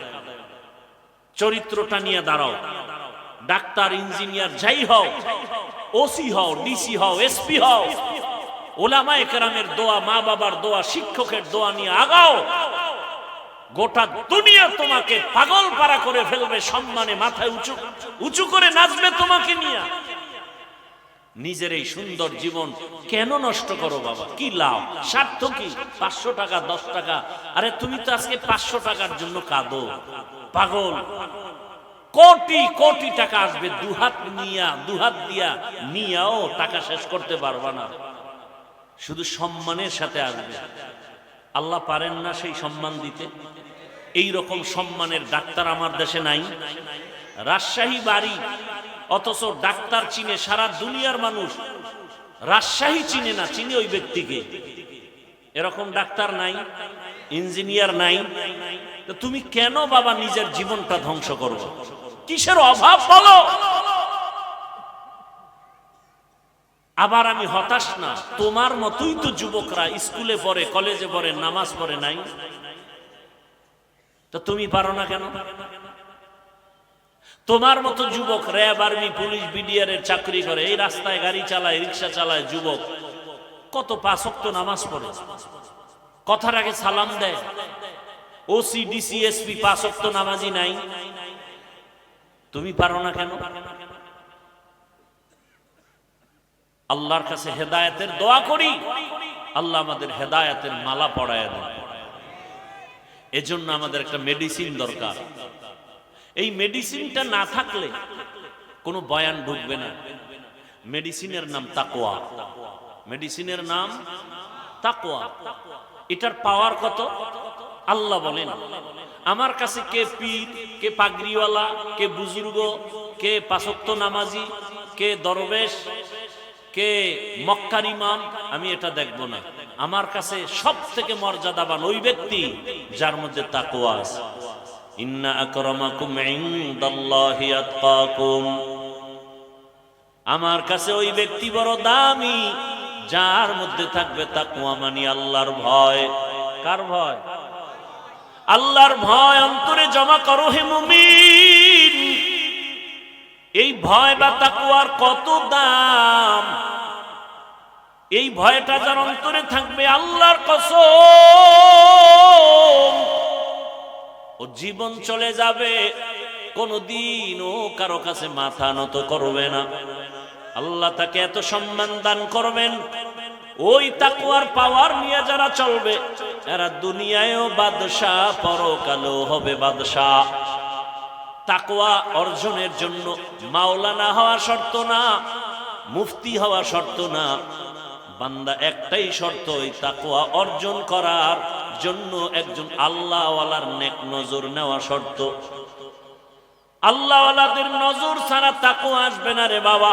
চরিত্রটা নিয়ে দাঁড়াও। ডাক্তার, ইঞ্জিনিয়ার যাই হও, ওসি হও, ডিসি হও, এসপি হও, ওলামায়ে কেরামের দোয়া, মা বাবার দোয়া, শিক্ষকের দোয়া নিয়ে আগাও। গোটা দুনিয়া তোমাকে পাগল পারা করে ফেলবে, সম্মানে মাথায় উঁচু উঁচু করে নাচবে তোমাকে নিয়ে। নিজের এই সুন্দর জীবন কেন নষ্ট করো বাবা? কি লাভ? স্বার্থ কি? 500 টাকা, 10 টাকা। আরে তুমি তো আজকে 500 টাকার জন্য কাঁদো, পাগল। কোটি কোটি টাকা আসবে, দুহাত দিয়া নিয়াও টাকা শেষ করতে পারবা না। শুধু সম্মানের সাথে আসবে। আল্লাহ পারেন না সেই সম্মান দিতে? এই রকম সম্মানের ডাক্তার আমার দেশে নাই। রাজশাহী বাড়ি, অথচ ডাক্তার চিনে সারা দুনিয়ার মানুষ, রাজশাহী চিনে না, চিনে ওই ব্যক্তিকে। এরকম ডাক্তার নাই, ইঞ্জিনিয়ার নাই। তুমি কেন বাবা নিজের জীবনটা ধ্বংস করো? কিসের অভাব বলো? আবার আমি হতাশ না, তোমার মতোই তো যুবকরা স্কুলে পড়ে, কলেজে পড়ে, নামাজ পড়ে নাই। তো তুমি পারো না কেন? তোমার মতো যুবক র্যাব, আর্মি, পুলিশ, বিডিআর এর চাকরি করে, এই রাস্তায় গাড়ি চালায়, রিক্সা চালায়, যুবক কত 5 ওয়াক্ত নামাজ পড়ে, কথার আগে সালাম দেয়। ওসি, ডিসি, এসপি 5 ওয়াক্ত নামাজি নাই। তুমি পারো না কেন? আল্লাহর কাছে হেদায়েতের দোয়া করি, আল্লাহ আমাদের হেদায়েতের মালা পরায় দেন। এজন্য আমাদের একটা মেডিসিন দরকার। এই মেডিসিনটা না থাকলে কোনো বয়ান ঢুকবে না। মেডিসিনের নাম তাকওয়া। মেডিসিনের নাম তাকওয়া। এটার পাওয়ার কত? আল্লাহ বলেন, আমার কাছে কে পীর, কে পাগড়িওয়ালা, কে বুজুর্গ, কে 5 ওয়াক্ত নামাজি, কে দরবেশ, কে মক্কার ইমাম, আমি এটা দেখব না। আমার কাছে সবথেকে মর্যাদাবান ওই ব্যক্তি যার মধ্যে তাকওয়া আছে। ইন্না আকরামাকুম ইনদাল্লাহি আতকাকুম। আমার কাছে ওই ব্যক্তি বড় দামি যার মধ্যে থাকবে তাকওয়া, মানে আল্লাহর ভয়। কার ভয়? আল্লাহর ভয় অন্তরে জমা করো হে মুমিন। এই ভয় বা তাকওয়ার কত দাম! এই ভয়টা যার অন্তরে থাকবে, আল্লাহর কসম, ও জীবন চলে যাবে, কোনদিন ও কারো কাছে মাথা নত করবে না। আল্লাহ তাকে এত সম্মান দান করবেন। ওই তাকওয়ার পাওয়ার নিয়ে যারা চলবে, এরা দুনিয়ায়ও বাদশাহ, পরকালেও হবে বাদশাহ। তাকওয়া অর্জনের জন্য মাওলানা হওয়া শর্ত না, মুফতি হওয়া শর্ত না। বান্দা একটাই শর্ত, এই তাকওয়া অর্জন করার জন্য একজন আল্লাহওয়ালার নেক নজর নেওয়া শর্ত। আল্লাহওয়ালাদের নজর ছাড়া তাকওয়া আসবে না রে বাবা।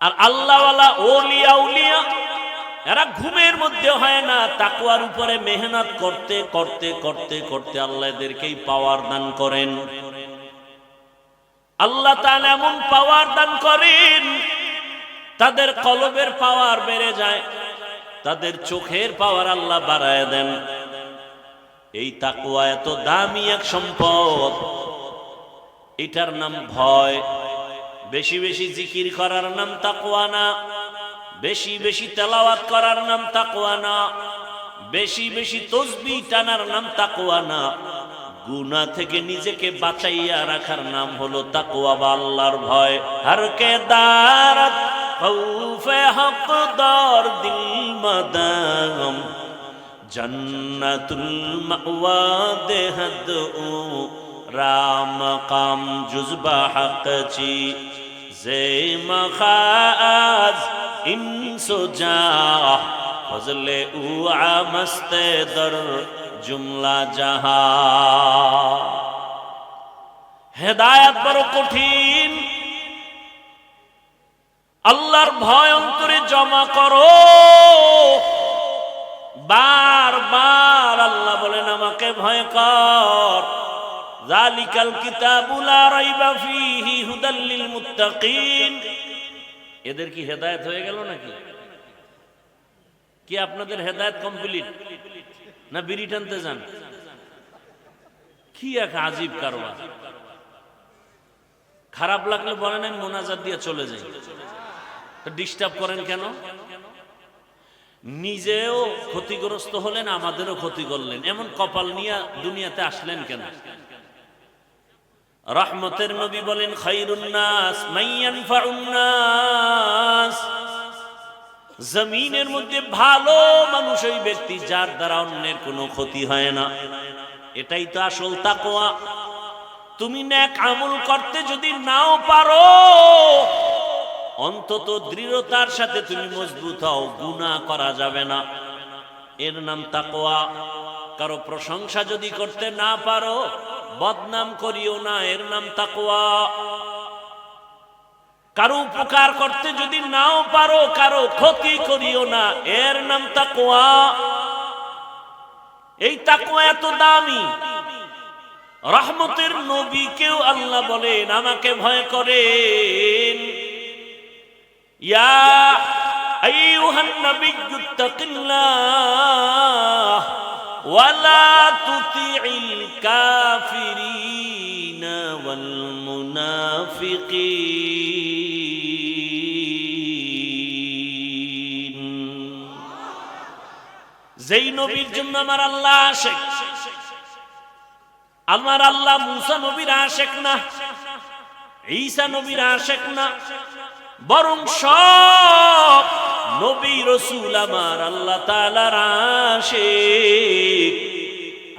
আর আল্লাহওয়ালা ওলিয়া উলিয়া এরা ঘুমের মধ্যে হয় না, তাকওয়ার উপরে মেহনত করতে করতে করতে করতে আল্লাহ এদেরকেই পাওয়ার দান করেন। আল্লাহ তাআলা এমন পাওয়ার দান করেন, তাদের কলবের পাওয়ার বেড়ে যায়, তাদের চোখের পাওয়ার আল্লাহ বাড়ায় দেন। এই তাকওয়া এত দামি এক সম্পদ, এটার নাম ভয়। বেশি বেশি জিকির করার নাম তাকওয়া না, বেশি বেশি তেলাওয়াত করার নাম তাকওয়া না, বেশি বেশি তাসবিহ টানার নাম তাকওয়া না। গুনাহ থেকে নিজেকে বাঁচাইয়া রাখার নাম হলো তাকওয়া বা আল্লাহর ভয়। হর কে দারত খৌফে হকদার দিল মাদাম, জন্নতুল মাওয়া দেহদ ও রাম কাম জুজবা হক চি জে মখাজ ইনসো জা ফজলে উ আমস্তে দর জুমলা জাহা। হেদায়েত বড় কঠিন। আল্লাহর ভয় অন্তরে জমা করো। বারবার আল্লাহ বলেন আমাকে ভয় কর। যালিকাল কিতাবু লা রাইবা ফীহি হুদাল লিল মুত্তাকিন। এদের কি হেদায়েত হয়ে গেল নাকি? কি আপনাদের হেদায়েত কমপ্লিট না বিড়ি টানতে যান? কি এক আজীব কারবার। খারাপ লাগলে বলেন আমি মোনাজাত দিয়ে চলে যাই, তো ডিস্টার্ব করেন কেন? নিজেও ক্ষতিগ্রস্ত হলেন, আমাদেরও ক্ষতি করলেন। এমন কপাল নিয়ে দুনিয়াতে আসলেন কেন? রহমতের নবী বলেন খায়রুন নাস মান ইয়ানফাউন নাস। জমিনের মধ্যে ভালো মানুষ ওই ব্যক্তি যার দ্বারা অন্যের কোনো ক্ষতি হয় না। এটাই তো আসল তাকওয়া। তুমি নেক আমল করতে যদি নাও পারো, অন্তত দৃঢ়তার সাথে তুমি মজবুত হও, গুনাহ করা যাবে না, এর নাম তাকওয়া। কারো প্রশংসা যদি করতে না পারো, বদনাম করিও না, এর নাম তাকওয়া। কারো উপকার করতে যদি নাও পারো, কারো ক্ষতি করিও না, এর নাম তাকওয়া। এই তাকওয়া এত দামি। রহমতের নবীকেও আল্লাহ বলেন আমাকে ভয় করেন। ইয়া আইয়ুহান নাবিয়্যু তাকিল্লাহ ওয়া লা তুতিইল কাফিরিনা ওয়াল মুনাফিকিন। যেই নবীর জন্য আমার আল্লাহ আশিক, আমার আল্লাহ মুসা নবীর আশিক না, ঈসা নবীর আশিক না, বরং সব নবী রাসূল আমার আল্লাহ তাআলার আশিক।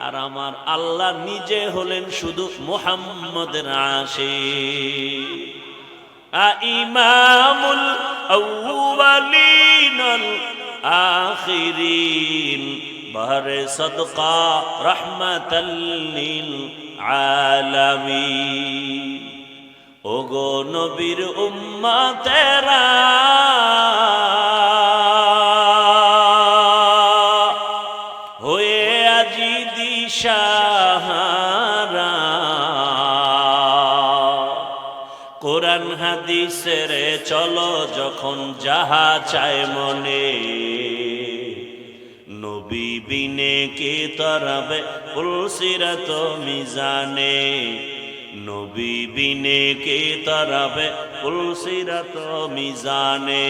আর আমার আল্লাহ নিজে হলেন শুধু মুহাম্মদের আশিক। ইমামুল আউয়ালিন আল আখিরিন বাহরে সদকা রহমাতাল লিল আলামিন। ওগো নবীর উম্মতেরা, হয়ে আজি দিশাহারা, কোরআন হাদিসের চলো যখন যাহা চায় মনে, নবী বিনে কে তরাবে পুলসিরাত মিজানে, নবী বিনে কে তরাবে পুলসিরাত মিজানে।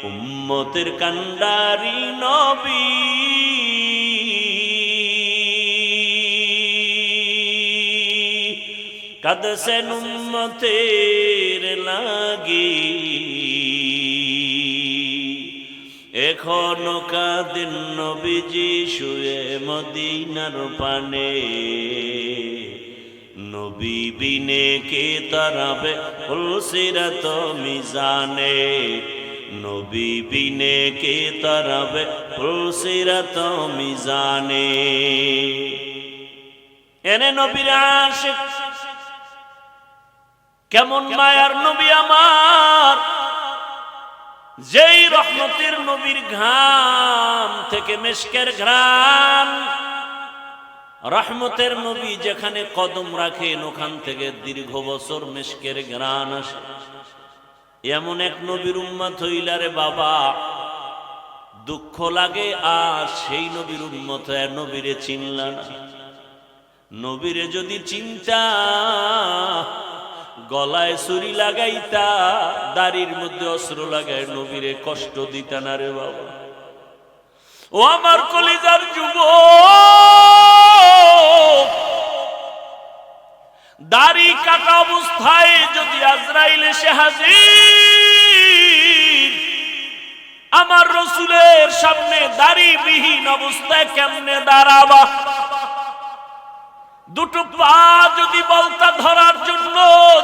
উম্মতের কান্ডারি নবী, কাঁদছেন উম্মতের লাগি, এখনো কাঁদেন নবীজি শুয়ে মদিনার পানে। নবী বিনে কে তরাবে পুলসিরাত মিজানে, নবী বিনে কে তরাবে পুলসিরাত মিজানে। এনে নবীর আশিক, কেমন মায়ার নবী আমার, যেই রহমতের নবীর ঘাম থেকে মেশকের ঘ্রাণ। রহমতের নবী যেখানে কদম রাখেন ওখান থেকে দীর্ঘ বছর মেশকের ঘ্রাণ আসে। এমন এক নবীর উম্মত হইলারে বাবা, দুঃখ লাগে আর সেই নবীর উম্মত নবীরে চিনলা না। নবীরে যদি চিন্তা, গলায় ছুরি লাগাইতা, দাড়ির মধ্যে অস্ত্র লাগায় নবীরে কষ্ট দিতা না রে বাবা। ও আমার কলিজার যুবক, দাড়ি কাটা অবস্থায় যদি আজরাইল এসে হাজির, আমার রসুলের সামনে দাড়িবিহীন অবস্থায় কেমনে দাঁড়াবা? দুটো পা যদি বলতা ধরার জন্য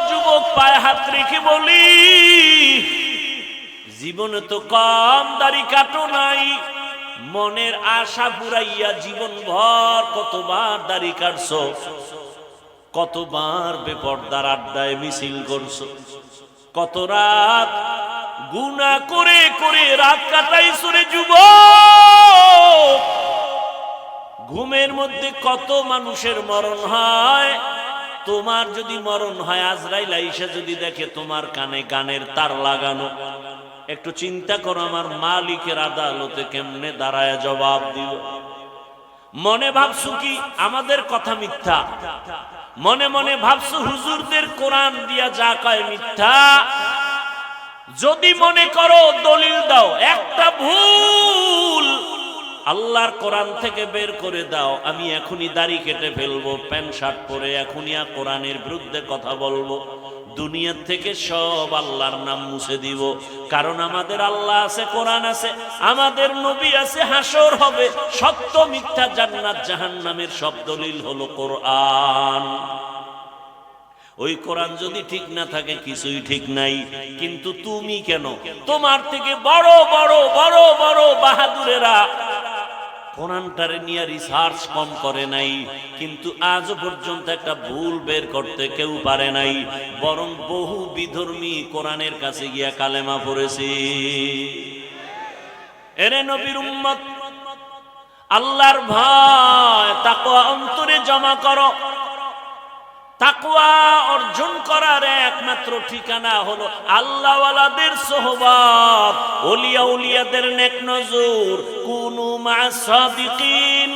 যুবক পায়ে হাত রেখে বলি, জীবনে তো কম দাড়ি কাটো নাই, মনের আশা পুরাইয়া জীবন ভর কতবার দাড়ি কাটছো, কতবার বেপরদার আড্ডায় মিছিল করছো, কত রাত গুনাহ করে করে রাত কাটাইছো রে যুবক। ঘুমের মধ্যে কত মানুষের মরণ হয়, তোমার যদি মরণ হয় আজরাইল আইসা যদি দেখে তোমার কানে গানের তার লাগানো, একটু চিন্তা করো আমার মালিকের আদালতে কেমনে দাঁড়ায় জবাব দিও। মনে ভাবছো কি আমাদের কথা মিথ্যা, মনে মনে ভাবছো হুজুরদের কোরআন দিয়া যা কয় মিথ্যা। যদি মনে করো দলিল দাও, একটা ভুল আল্লাহর কোরআন থেকে বের করে দাও, আমি এখনই দাড়ি কেটে ফেলবো, প্যান্ট শার্ট পরে এখনই কোরআনের বিরুদ্ধে কথা বলবো, দুনিয়ার থেকে সব আল্লাহর নাম মুছে দিব। কারণ আমাদের আল্লাহ আছে, কোরআন আছে, আমাদের নবী আছে, হাসর হবে, সত্য মিথ্যা জান্নাত জাহান্নামের সব দলিল হলো কোরআন। ওই কোরআন যদি ঠিক না থাকে কিছুই ঠিক নাই। কিন্তু তুমি কেন, তোমার থেকে বড় বড় বড় বড় বাহাদুরেরা কোরআনটারে নিয়ে রিসার্চ কম করে নাই, কিন্তু আজও পর্যন্ত একটা ভুল বের করতে কেউ পারে নাই, বরং বহু বিধর্মী কোরআনের কাছে গিয়া কালেমা পড়েছে। এরে নবীর উম্মত, আল্লাহর ভয় তাকওয়া অন্তরে জমা করো। তাকওয়া অর্জন করার একমাত্র ঠিকানা হলো আল্লাহওয়ালাদের সোহবত, ওলিয়া উলিয়াদের নেক নজর। কুনু মা'আস সাদিকিন,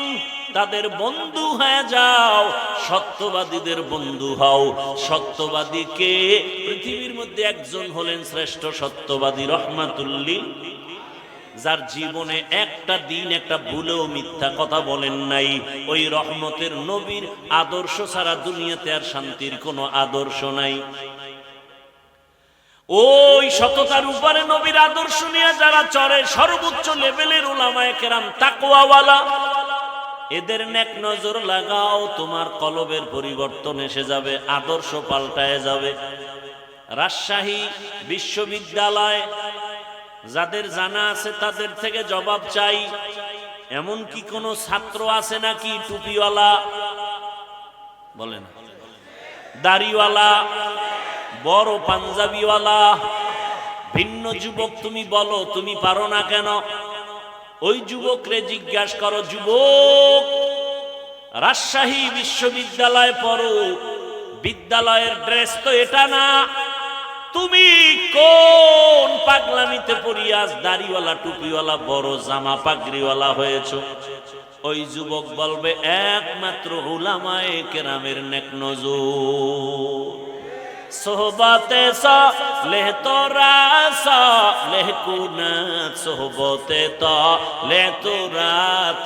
তাদের বন্ধু হয়ে যাও, সত্যবাদীদের বন্ধু হও। সত্যবাদীকে পৃথিবীর মধ্যে একজন হলেন শ্রেষ্ঠ সত্যবাদী, রহমাতুল লিল, যার জীবনে একটা দিন একটা ভুলেও মিথ্যা কথা বলেন নাই। ওই রহমতের নবীর আদর্শ ছাড়া দুনিয়াতে আর শান্তির কোনো আদর্শ নাই। ওই সততার উপরে নবীর আদর্শ নিয়ে যারা চলে, সর্বোচ্চ লেভেলের উলামায়ে কেরাম তাকওয়াওয়ালা, এদের নেক নজর লাগাও, তোমার কলবের পরিবর্তন এসে যাবে, আদর্শ পাল্টায় যাবে। রাজশাহী বিশ্ববিদ্যালয় যাদের জানা আছে তাদের থেকে জবাব চাই, এমন কি কোন ছাত্র আছে নাকি টুপিওয়ালা, বলেন, দাড়িওয়ালা, বড় পাঞ্জাবিওয়ালা? ভিন্ন যুবক তুমি বলো, তুমি পারো না কেন? ওই যুবকরে জিজ্ঞাসা করো, যুবক রাজশাহী বিশ্ববিদ্যালয়ে পড়ো, বিদ্যালয়ের ড্রেস তো এটা না, তুমি কোন পাগলামিতে পড়িয়া দাড়িওয়ালা টুপিওয়ালা বড় জামা পাগড়িওয়ালা হয়েছো? ওই যুবক বলবে একমাত্র উলামায়ে কেরামের নেক নজর। সোহবতে সালেহ তোরা সালেহ কুনাত, সোহবতে তালেহ তোরা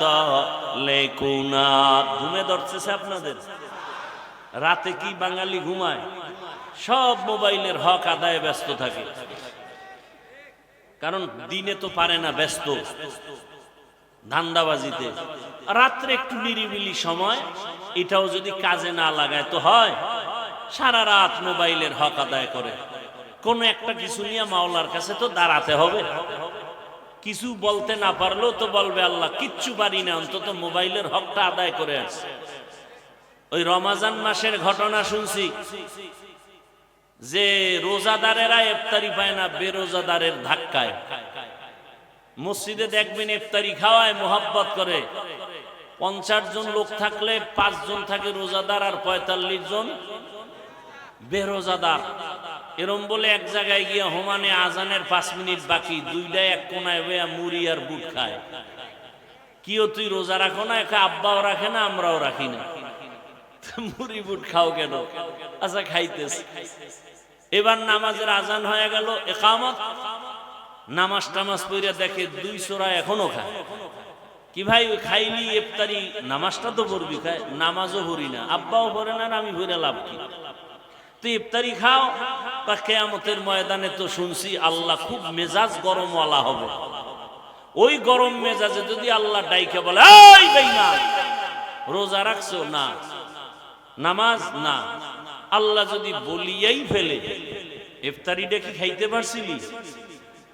তালেহ কুনাত। ঘুমে ধরতেছে আপনাদের? রাতে কি বাঙালি ঘুমায়? সব মোবাইলের হক আদায়ে ব্যস্ত থাকে, কারণ দিনে তো পারে না, ব্যস্ত ধান্দাবাজিতে। রাত্রে একটু নিরিবিলি সময়, এটাও যদি কাজে না লাগায় তো হয়? সারা রাত মোবাইলের হক আদায় করে। কোন একটা কিছু নিয়ে মাওলার কাছে তো দাঁড়াতে হবে। কিছু বলতে না পারলেও তো বলবে আল্লাহ কিচ্ছু পারি না, অন্তত মোবাইলের হকটা আদায় করে আসছে। ওই রমাজান মাসের ঘটনা শুনছি যে রোজাদারেরা ইফতারি পায় না বেরোজাদারের ধাক্কায়। মসজিদে দেখবেন ইফতারি খাওয়ায় মোহাব্বত করে, 50 জন লোক থাকলে 5 জন থাকে রোজাদার আর 45 জন বেরোজাদার। এরম বলে এক জায়গায় গিয়ে হোমানে আজানের 5 মিনিট বাকি, দুইটাই এক কোনায় বইয়া মুড়ি আর বুট খায়। কিও তুই রোজা রাখো না? একা আব্বাও রাখে না, আমরাও রাখি না, মুড়ি বুট খাও কেন? আচ্ছা খাইতেছে। এবার নামাজের আজান হয়ে গেল, ইকামত, নামাজ টামাজ পড়ে দেখে 2 সূরা এখনো খায়। কি ভাই খাইলি ইফতারি, নামাজটা তো পড়বি? খায় নামাজও পড়ি না, আব্বাও পড়ে না, আমি পড়ে লাভ কি? তুই ইফতারি খাও, তা কিয়ামতের ময়দানে তো শুনছি আল্লাহ খুব মেজাজ গরমওয়ালা হবে। ওই গরম মেজাজে যদি আল্লাহ ডাইকে বলে এই বেঈমান রোজা রাখছো না, নামাজ না, আল্লাহ যদি বলিয়াই ফেলে ইফতারিটা কি খাইতে পারছিলি,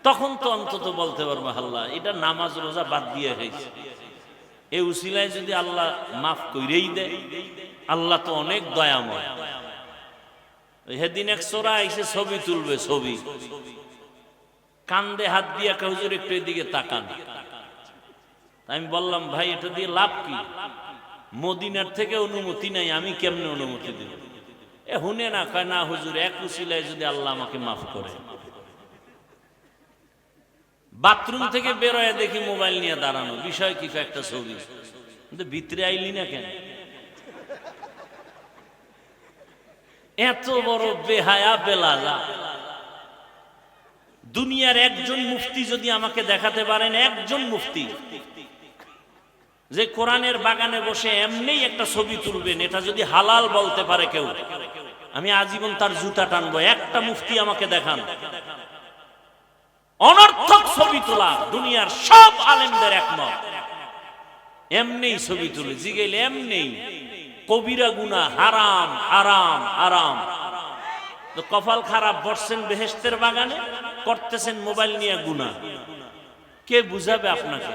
তখন তো অন্তত বলতে পারবো আল্লাহ এটা নামাজ রোজা বাদ দিয়ে খাইছে। এই উসিলায় যদি আল্লাহ মাফ কইরেই দেয়, আল্লাহ তো অনেক দয়াময়। সেদিন এক ছোরা এসে ছবি তুলবে, ছবি কান্দে হাত দিয়ে হুজুর একটু এদিকে তাকান। আমি বললাম ভাই এটা দিয়ে লাভ কি? মদিনার থেকে অনুমতি নাই, আমি কেমনে অনুমতি দেব? হুনে না, কয় না হুজুর এক উসিলায় যদি আল্লাহ আমাকে মাফ করে। বাথরুম থেকে বেরোয় দেখি মোবাইল নিয়ে দাঁড়ানো, বিষয় কি একটা ছবি, কিন্তু ভিতরে আইলি না কেন? এত বড় বেহায়া বেলাজা। দুনিয়ার একজন মুফতি যদি আমাকে দেখাতে পারেন, একজন মুফতি যে কোরআনের বাগানে বসে এমনি একটা ছবি তুলবেন, এটা যদি হালাল বলতে পারে কেউ, আমি আজীবন তার জুতা টানবো। একটা মুফতি আমাকে দেখান। অনর্থক ছবি তোলা দুনিয়ার সব আলেমদের একমত, এমনি ছবি তুলে জিগেলে এমনি কবিরা গুনাহ, হারাম আরাম আরাম। তো কপাল খারাপ, বসছেন বেহেশতের বাগানে, করতেছেন মোবাইল নিয়ে গুনাহ। কে বুঝাবে আপনাকে?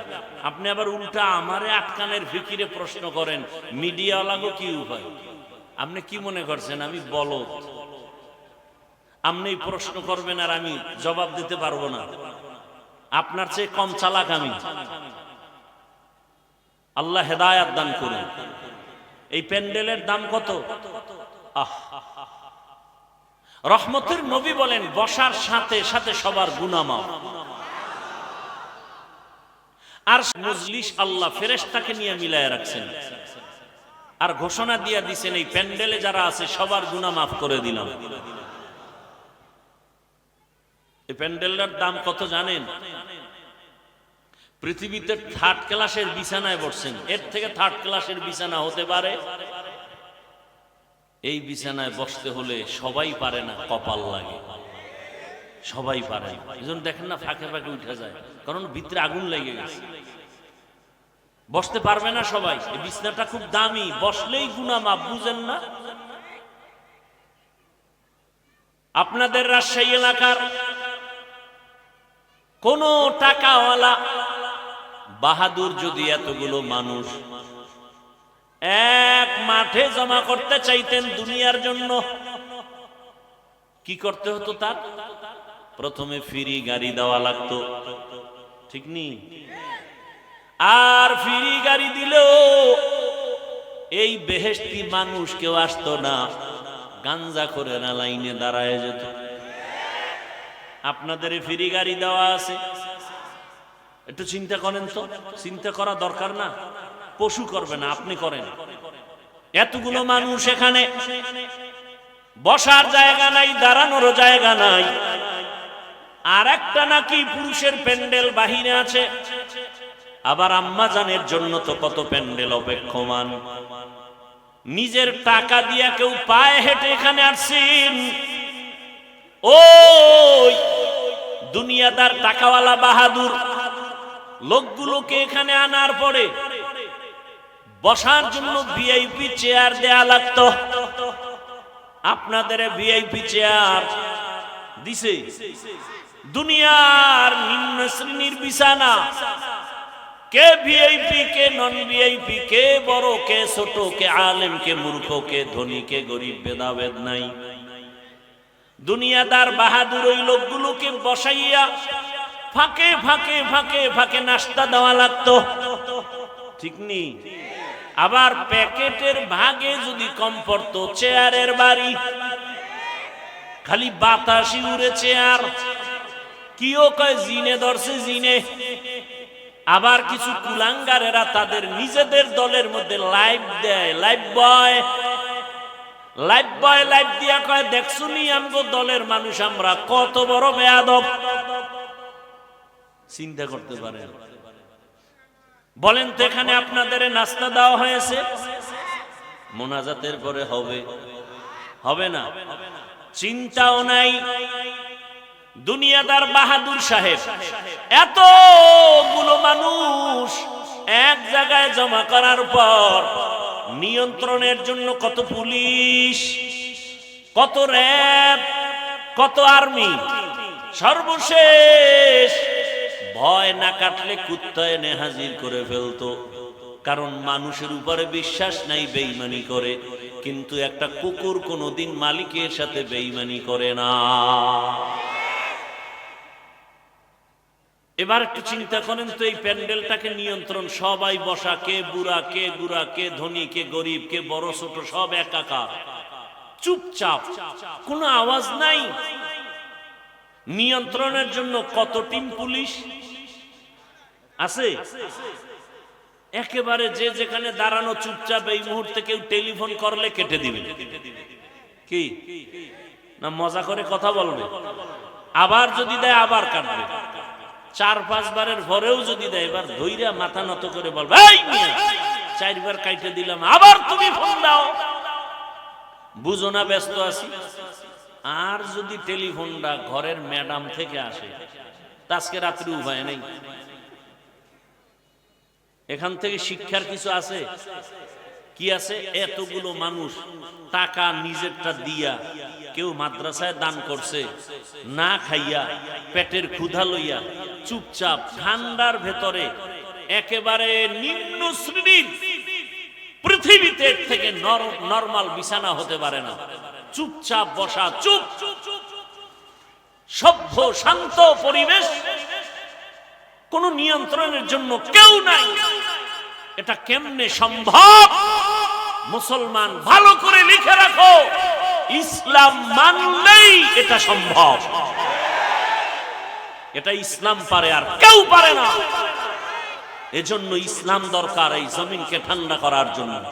আপনি আবার উল্টা আমারে আটকানের ফিকিরে প্রশ্ন করেন, মিডিয়াওয়ালাগো কি উপায়? আপনি কি মনে করছেন আমি বলদ? আপনি প্রশ্ন করবেন আর আমি জবাব দিতে পারবো না? আপনার চেয়ে কম চালাক আমি। আল্লাহ হেদায়াত দান করুন। এই প্যান্ডেলের দাম কত? রহমতের নবী বলেন বসার সাথে সাথে সবার গুনাহ মাফ। আর মজলিস আল্লাহ ফেরেশতাকে নিয়ে মিলায় রাখছেন, আর ঘোষণা দিয়ে দিয়েছেন এই প্যান্ডেলে যারা আছে সবার গুনাহ মাফ করে দিলাম। এই প্যান্ডেলটার দাম কত জানেন? পৃথিবীতে 3rd ক্লাসের বিছানায় বসছেন, এর থেকে 3rd ক্লাসের বিছানা হতে পারে? এই বিছানায় বসতে হলে সবাই পারে না, কপাল লাগে, সবাই পারে না। এজন্য দেখেন না ফাঁকে ফাঁকে উঠে যায়, কারণ ভিতরে আগুন লেগে গেছে, বসতে পারবে না সবাই। এই বিছানাটা খুব দামি, বসলেই গুনাহ মাফ, বুঝেন না? আপনাদের রাজশাহী এলাকার কোন টাকাওয়ালা বাহাদুর যদি এতগুলো মানুষ এক মাঠে জমা করতে চাইতেন দুনিয়ার জন্য, কি করতে হতো? তার প্রথমে ফ্রি গাড়ি দেওয়া লাগতো, ঠিক নি? আর ফ্রি গাড়ি দিলেও এই বেহেশতি মানুষ কেউ আসতো না, গাঞ্জা করে না লাইনে দাঁড়ায় যেত। আপনাদের ফ্রি গাড়ি দেওয়া আছে, একটু চিন্তা করেন তো, চিন্তা করা দরকার না? পশু করবে না, আপনি করেন। এতগুলো মানুষ এখানে, বসার জায়গা নাই, দাঁড়ানোর জায়গা নাই। আর একটা নাকি পুরুষের প্যান্ডেল বাহিরে আছে, আবার আম্মাজানের জন্য তো কত প্যান্ডেল অপেক্ষমান। নিজের টাকা দিয়া কেউ পায়ে হেঁটে এখানে আসছেন। ওই দুনিয়াদার টাকাওয়ালা বাহাদুর লোকগুলোকে এখানে আনার পরে বসার জন্য ভিআইপি চেয়ার দেয়া লাগতো। আপনাদের ভিআইপি চেয়ার দিছে। দুনিয়ার নিম্ন শ্রেণীর বিছানা, কে ভিআইপি কে নন ভিআইপি, কে বড় কে ছোট, কে আলেম কে মূর্খ, কে ধনী কে গরিব, ভেদাভেদ নাই। দুনিয়াদার বাহাদুর ওই লোকগুলোকে বসাইয়া ফাঁকে ফাঁকে ফাঁকে ফাঁকে নাস্তা দেওয়া লাগতো, ঠিক নেই? আবার প্যাকেটের ভাগে যদি কম পড়তো, চেয়ারের বাড়ি, খালি বাতাসি উড়ে চেয়ার। কিও কয় জিনে ধরছে জিনে। আবার কিছু কুলাঙ্গারেরা তাদের নিজেদের দলের মধ্যে লাইভ দেয়, লাইভ বয় লাইভ দিয়া কয়, দেখছুনি আমগো দলের মানুষ আমরা কত বড় বেয়াদব। চিন্তা করতে পারেন? বলেন তো, এখানে আপনাদের নাস্তা দেওয়া হয়েছে, মোনাজাতের পরে হবে? হবে না। চিন্তাও নাই। দুনিয়াদার বাহাদুর সাহেব এতগুলো মানুষ এক জায়গায় জমা করার পর নিয়ন্ত্রণের জন্য কত পুলিশ, কত র্যাব, কত আর্মি, সর্বশেষ ভয় না কাটলে কুত্তা এনে হাজির করে ফেলতো। কারণ মানুষের উপরে বিশ্বাস নাই, বেঈমানি করে। কিন্তু একটা কুকুর কোনোদিন মালিকের সাথে বেঈমানি করে না। এবার একটু চিন্তা করেন তো, এই প্যান্ডেলটাকে নিয়ন্ত্রণ, সবাই বসা, কে বুড়া কে গুড়া, কে ধনী কে গরিব, কে বড় ছোট, সব একাকার, চুপচাপ, কোনো আওয়াজ নাই। নিয়ন্ত্রণের জন্য কত টিম পুলিশ আছে। একেবারে যে যেখানে দাঁড়ানো চুপচাপ, এই মুহূর্তে কেউ টেলিফোন করলে কেটে দিবে। কি না মজা করে কথা বলবে? আবার যদি দেয় আবার কাটবে। 4-5 বারের পরেও যদি দেয়, এবার ধৈর্য মাথা নত করে বলবে, 4 বার কাইটে দিলাম, আবার তুমি ফোন দাও, বুঝো না ব্যস্ত আছি। আর যদি টেলিফোনটা ঘরের ম্যাডাম থেকে আসে, আজকে রাত্রি উপায় নেই। এখান থেকে শিক্ষার কিছু আছে? কি আছে? এতগুলো মানুষ টাকা নিজেরটা দিয়া, কেউ মাদ্রাসায় দান করছে, না খাইয়া পেটের ক্ষুধা লইয়া চুপচাপ ঠান্ডার ভেতরে, একেবারে নিম্ন শ্রেণীর, পৃথিবীতে থেকে নরমাল বিছানা হতে পারে না, চুপচাপ বসা, চুপ, সভ্য শান্ত পরিবেশ, কোন নিয়ন্ত্রণের জন্য কেউ নাই। এটা কেমনে সম্ভব? মুসলমান ভালো করে লিখে রাখো, ইসলাম মানলেই এটা সম্ভব। এটা ইসলাম পারে, আর কেউ পারে না। এজন্য ইসলাম দরকার এই জমিনকে ঠান্ডা করার জন্য।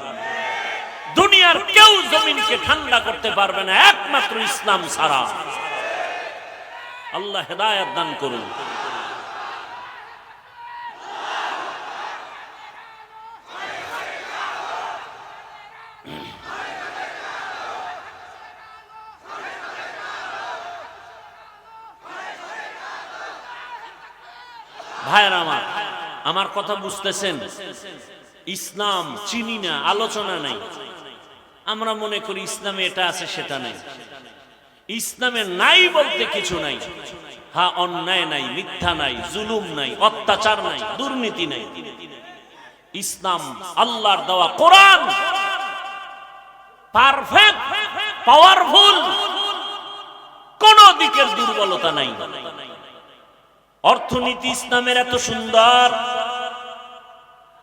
দুনিয়ার কেউ জমিনকে ঠান্ডা করতে পারবে না একমাত্র ইসলাম ছাড়া। আল্লাহ হেদায়েত দান করুন। ভাইরা আমার কথা বুঝতেছেন? ইসলাম চিনি না, আলোচনা নাই। আমরা মনে করি ইসলামে এটা আছে সেটা নাই। ইসলামে নাই বলতে কিছু নাই। হ্যাঁ, অন্যায় নাই, মিথ্যা নাই, জুলুম নাই, অত্যাচার নাই, দুর্নীতি নাই। ইসলাম আল্লাহর দেওয়া কোরআন পারফেক্ট, পাওয়ারফুল, কোন দিকের দুর্বলতা নাই। অর্থনীতি ইসলামের এত সুন্দর,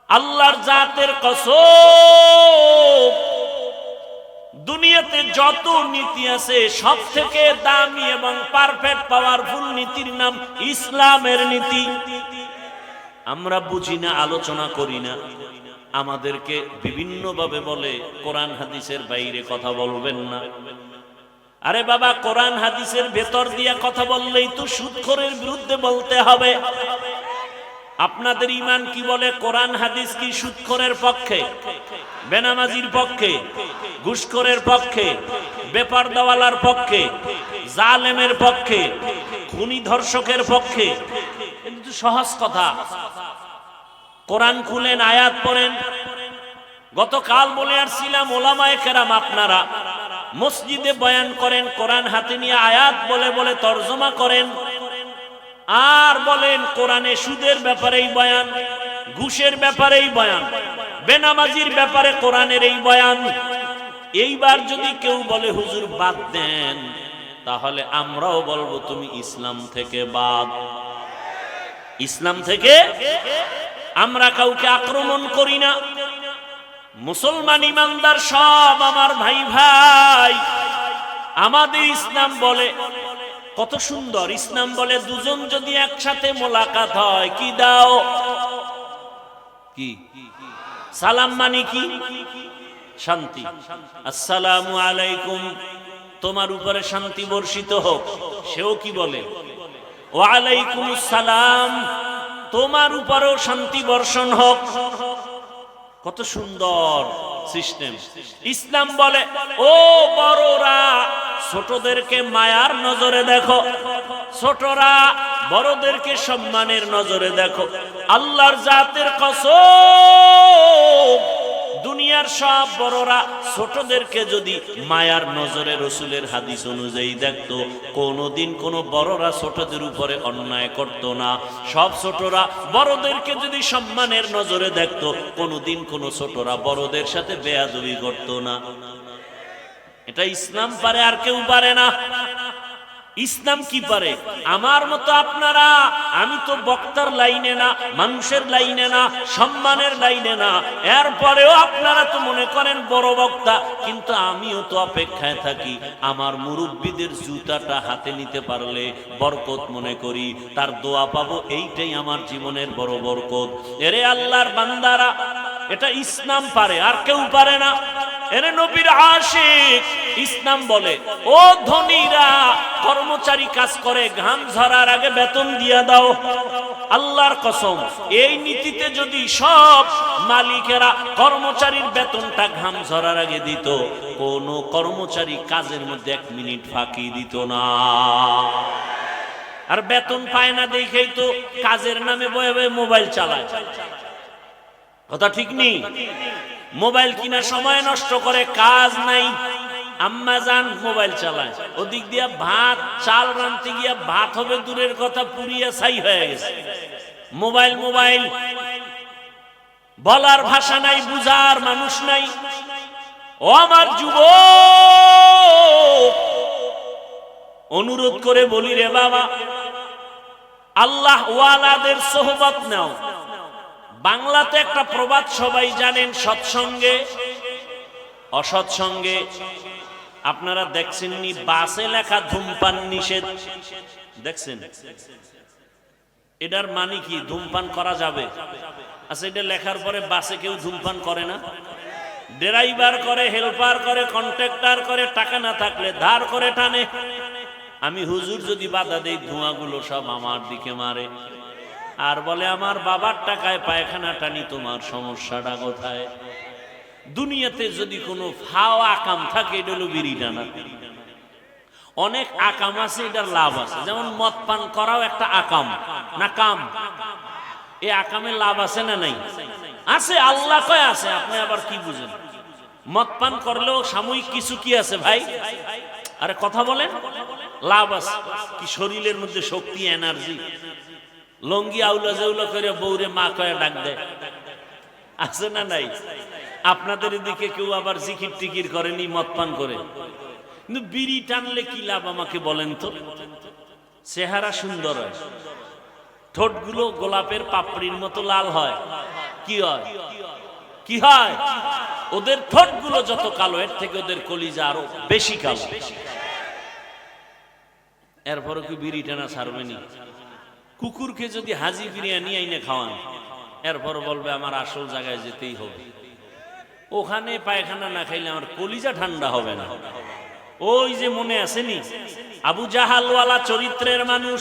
আল্লাহর জাতের কসম, দুনিয়াতে যত নীতি আছে সব থেকে দামি এবং পারফেক্ট পাওয়ারফুল নীতির নাম ইসলামের নীতি। আমরা বুঝি না, আলোচনা করি না। আমাদেরকে বিভিন্নভাবে বলে কোরআন হাদিসের বাইরে কথা বলবেন না। আরে বাবা, কোরআন হাদিসের ভেতর দিয়ে কথা বললেই তো সুদখোরের বিরুদ্ধে বলতে হবে। আপনাদের ঈমান কি বলে? কোরআন হাদিস কি সুদখোরের পক্ষে, বেনামাজির পক্ষে, ঘুষখোরের পক্ষে, বেপরদাওয়ালার পক্ষে, জালেমের পক্ষে, খুনি ধর্ষকের পক্ষে? কিন্তু সহজ কথা। কোরআন খুলেন, আয়াত পড়েন। গতকাল বলে আসছিলাম, ওলামায়ে কেরাম আপনারা মসজিদে বয়ান করেন, কোরআন হাতে নিয়ে আয়াত বলে বলে তরজমা করেন, আর বলেন কোরআনে সুদের ব্যাপারেই বয়ান, ঘুষের ব্যাপারেই বয়ান, বেনামাজির ব্যাপারে কোরআনের এই বয়ান। এইবার যদি কেউ বলে হুজুর বাদ দেন, তাহলে আমরাও বলবো তুমি ইসলাম থেকে বাদ। ইসলাম থেকে আমরা কাউকে আক্রমণ করি না। মুসলমান ইমানদার সব আমার ভাই ভাই। আমাদের ইসলাম বলে, কত সুন্দর ইসলাম বলে, দুজন যদি একসাথে মোলাকাত হয়, কি দাও? কি সালাম মানে কি? শান্তি। আসসালামু আলাইকুম, তোমার উপরে শান্তি বর্ষিত হোক। সেও কি বলে? ওয়া আলাইকুমুস সালাম, তোমার উপরেও শান্তি বর্ষণ হোক। কত সুন্দর সিস্টেম। ইসলাম বলে, ও বড়রা ছোটদেরকে মায়ার নজরে দেখো, ছোটরা বড়দেরকে সম্মানের নজরে দেখো। আল্লাহর জাতের কসম, দুনিয়ার সব বড়রা ছোটদেরকে যদি মায়ার নজরে রসুলের হাদিস অনুযায়ী দেখতো, কোনোদিন কোনো বড়রা ছোটদের উপরে অন্যায় করতো না। সব ছোটরা বড়দেরকে যদি সম্মানের নজরে দেখতো, কোনোদিন কোনো ছোটরা বড়দের সাথে বেয়াদবি করতো না। এটা ইসলাম পারে, আর কেউ পারে না। ইসলাম কি পারে? আমার মতো আপনারা, আমি তো বক্তার লাইনে না, মানুষের লাইনে না, সম্মানের লাইনে না। এরপরেও আপনারা তো মনে করেন বড় বক্তা, কিন্তু আমিও তো অপেক্ষায় থাকি। আমার মুরব্বীদের জুতাটা হাতে নিতে পারলে বরকত মনে করি, তার দোয়া পাবো, এইটাই আমার জীবনের বড় বরকত। এরে আল্লাহর বান্দারা, এটা ইসলাম পারে, আর কেউ পারে না। এরে নবীর আশিক, ইসলাম বলে, ও ধনীরা কর্মচারী কাজ করে, ঘাম ঝরার আগে বেতন দিয়া দাও। আল্লাহর কসম, এই নীতিতে যদি সব মালিকেরা কর্মচারীর বেতনটা ঘাম ঝরার আগে দিত, কোন কর্মচারী কাজের মধ্যে 1 মিনিট ফাঁকি দিত না। আর বেতন পায় না দেখেই তো কাজের নামে বয়ে বয়ে মোবাইল চালায়। কথা ঠিক নেই? মোবাইল কিনা সময় নষ্ট করে, কাজ নাই, আম্মা জান মোবাইল চালায়। ওদিক দিয়া ভাত চাল রাঁধতে গিয়া ভাত হবে দূরের কথা, পুড়িয়া ছাই হয়ে গেছে। মোবাইল মোবাইল, বলার ভাষা নাই, বুঝার মানুষ নাই। ও আমার যুবক, অনুরোধ করে বলি রে বাবা, আল্লাহ ওয়ালাদের সোহবত নাও। বাংলাতে একটা প্রবাদ সবাই জানেন, সৎসঙ্গে অসৎসঙ্গে। আপনারা দেখছেননি বাসে লেখা ধূমপান নিষেধ? দেখছেন? এটার মানে কি? ধূমপান করা যাবে। আচ্ছা, এটা লেখার পরে বাসে কেউ ধূমপান করে না? ড্রাইভার করে, হেল্পার করে, কন্ট্রাক্টর করে, টাকা না থাকলে ধার করে টানে। আমি হুজুর যদি বাধা দেই, ধোঁয়াগুলো সব আমার দিকে মারে, আর বলে আমার বাবার টাকায় পায়খানা টানি, তোমার সমস্যাটা কোথায়? দুনিয়াতে যদি কোনো ফাও আকাম থাকে, এটা হলো বিড়ি টানা। অনেক আকাম আছে, এটার লাভ আছে। যেমন মদ পান করাও একটা আকাম না কাম? এই আকামের লাভ আছে না নাই? আছে, আল্লাহ কয় আছে। আপনি আবার কি বুঝেন? মদ পান করলেও সাময়িক কিছু কি আছে ভাই? আরে কথা বলেন, লাভ আছে। কি শরীরের মধ্যে শক্তি, এনার্জি। লঙ্গি আউলা জাউলা করে বউরে মা কয়ে ডাক দেয়, আছে না নাই? আপনাদের এদিকে কেউ আবার জিকির টিকির করেনি মদ পান করে? কিন্তু বিড়ি টানলে কি লাভ আমাকে বলেন তো? চেহারা সুন্দর হয়, ঠোঁটগুলো গোলাপের পাপড়ির মতো লাল হয়। কি হয়? কি হয়? ওদের ঠোঁটগুলো যত কালো, এর থেকে ওদের কলিজা আরো বেশি কালো। এরপরে কি বিড়ি টানা ছাড়বেনি? কুকুরকে যদি হাজি বিরিয়ানি আইনে খাওয়ান, এরপর বলবে আমার আসল জায়গায় যেতেই হবে, ওখানে পায়খানা না খাইলে আমার কলিজা ঠান্ডা হবে না। ওই যে মনে আসেনি আবু জাহালওয়ালা চরিত্রের মানুষ,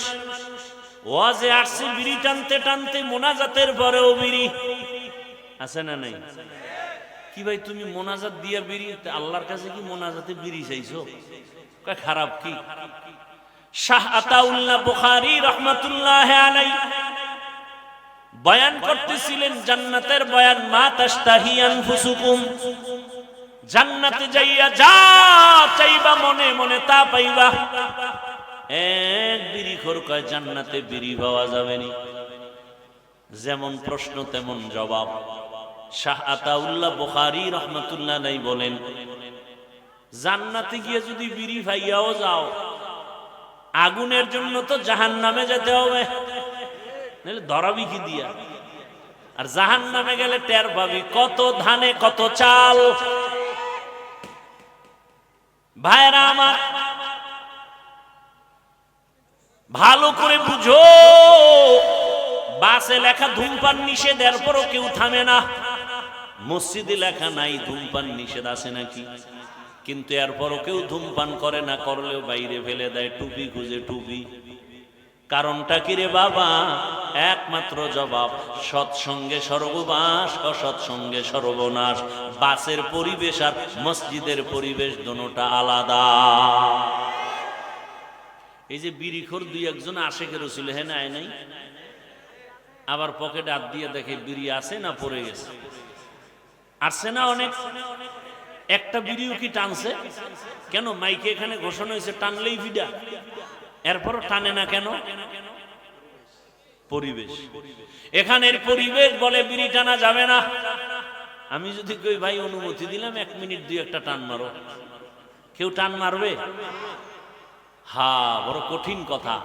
ওয়াজে আসছে বিড়ি টানতে টানতে, মোনাজাতের পরেও বিড়ি আছে না নাই? কি ভাই তুমি মোনাজাত দিয়া বিড়ি, আল্লাহর কাছে কি মোনাজাতে বিড়ি চাইছো? কয় খারাপ কি? শাহ আতাউল্লাহ বুখারী রাহমাতুল্লাহ আলাইহি বয়ান করতেছিলেন জান্নাতের বয়ান, মা তাশতাহি আনফুসুকুম, জান্নাতে যাইয়া যা চাইবা মনে মনে তা পাইবা। এক বিড়িখোর কয় জান্নাতে বিড়ি পাওয়া যাবে না। যেমন প্রশ্ন তেমন জবাব। শাহ আতাউল্লাহ বুখারী রাহমাতুল্লাহ আলাইহি বলেন, জান্নাতে গিয়ে যদি বিড়ি পাইয়াও যাও, আগুনের জন্য তো জাহান্নামে যেতে হবে, নাহলে ধরাবি কি দিয়া? আর জাহান্নামে গেলে টের পাবি কত ধানে কত চাল। ভাইরা আমার, ভালো করে বুঝো, বাসে লেখা ধূমপান নিষেধ, এরপরও কেউ থামে না। মসজিদে লেখা নাই ধূমপান নিষেধ, আছে নাকি? কিন্তু এরপরও কেউ ধূমপান করে না, করলেও বাইরে ফেলে দেয়, টুপি খুঁজে টুপি। কারণটা কি রে বাবা? একমাত্র জবাব, সৎসঙ্গে সর্ববাস, অসৎসঙ্গে সর্বনাশ। বাসের পরিবেশ আর মসজিদের পরিবেশ দুটোটা আলাদা। এই যে বিড়িখোর দুই একজন আশেকের রসুল হ্যাঁ না নাই, আবার পকেটে হাত দিয়ে দেখে বিড়ি আছে না পড়ে গেছে, আসছে না অনেক। একটা বিড়িও কি টানছে? কেন? মাইকে এখানে ঘোষণা হয়েছে টানলেই ভিডা, এরপর টানে না কেন? পরিবেশ, এখানের পরিবেশ বলে বিড়ি টানা যাবে না। আমি যদি কই ভাই অনুমতি দিলাম 1 মিনিট 2 একটা টান মারো, কেউ টান মারবে? হ্যাঁ, বড় কঠিন কথা।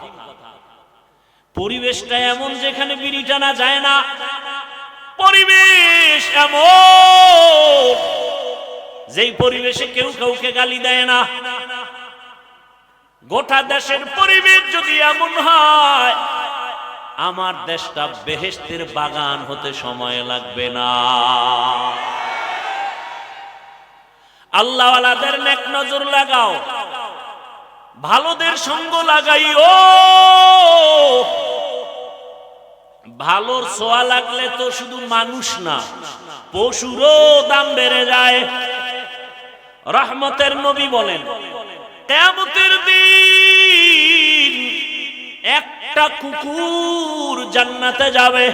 পরিবেশটা এমন যেখানে বিড়ি টানা যায় না। পরিবেশ এমন যেই পরিবেশে কেউ কাউকে গালি দেয় না। গোটা দেশের পরিবেশ যদি এমন হয়, আমার দেশটা বেহেশতের বাগান হতে সময় লাগবে না। আল্লাহওয়ালাদের নেক নজর লাগাও, ভালোদের সঙ্গ লাগাইও। ভালোর ছোঁয়া লাগলে তো শুধু মানুষ না, পশুরও দাম বেড়ে যায়। রহমতের নবী বলেন, কিয়ামতের দিন একটা কুকুর জান্নাতে যাবে।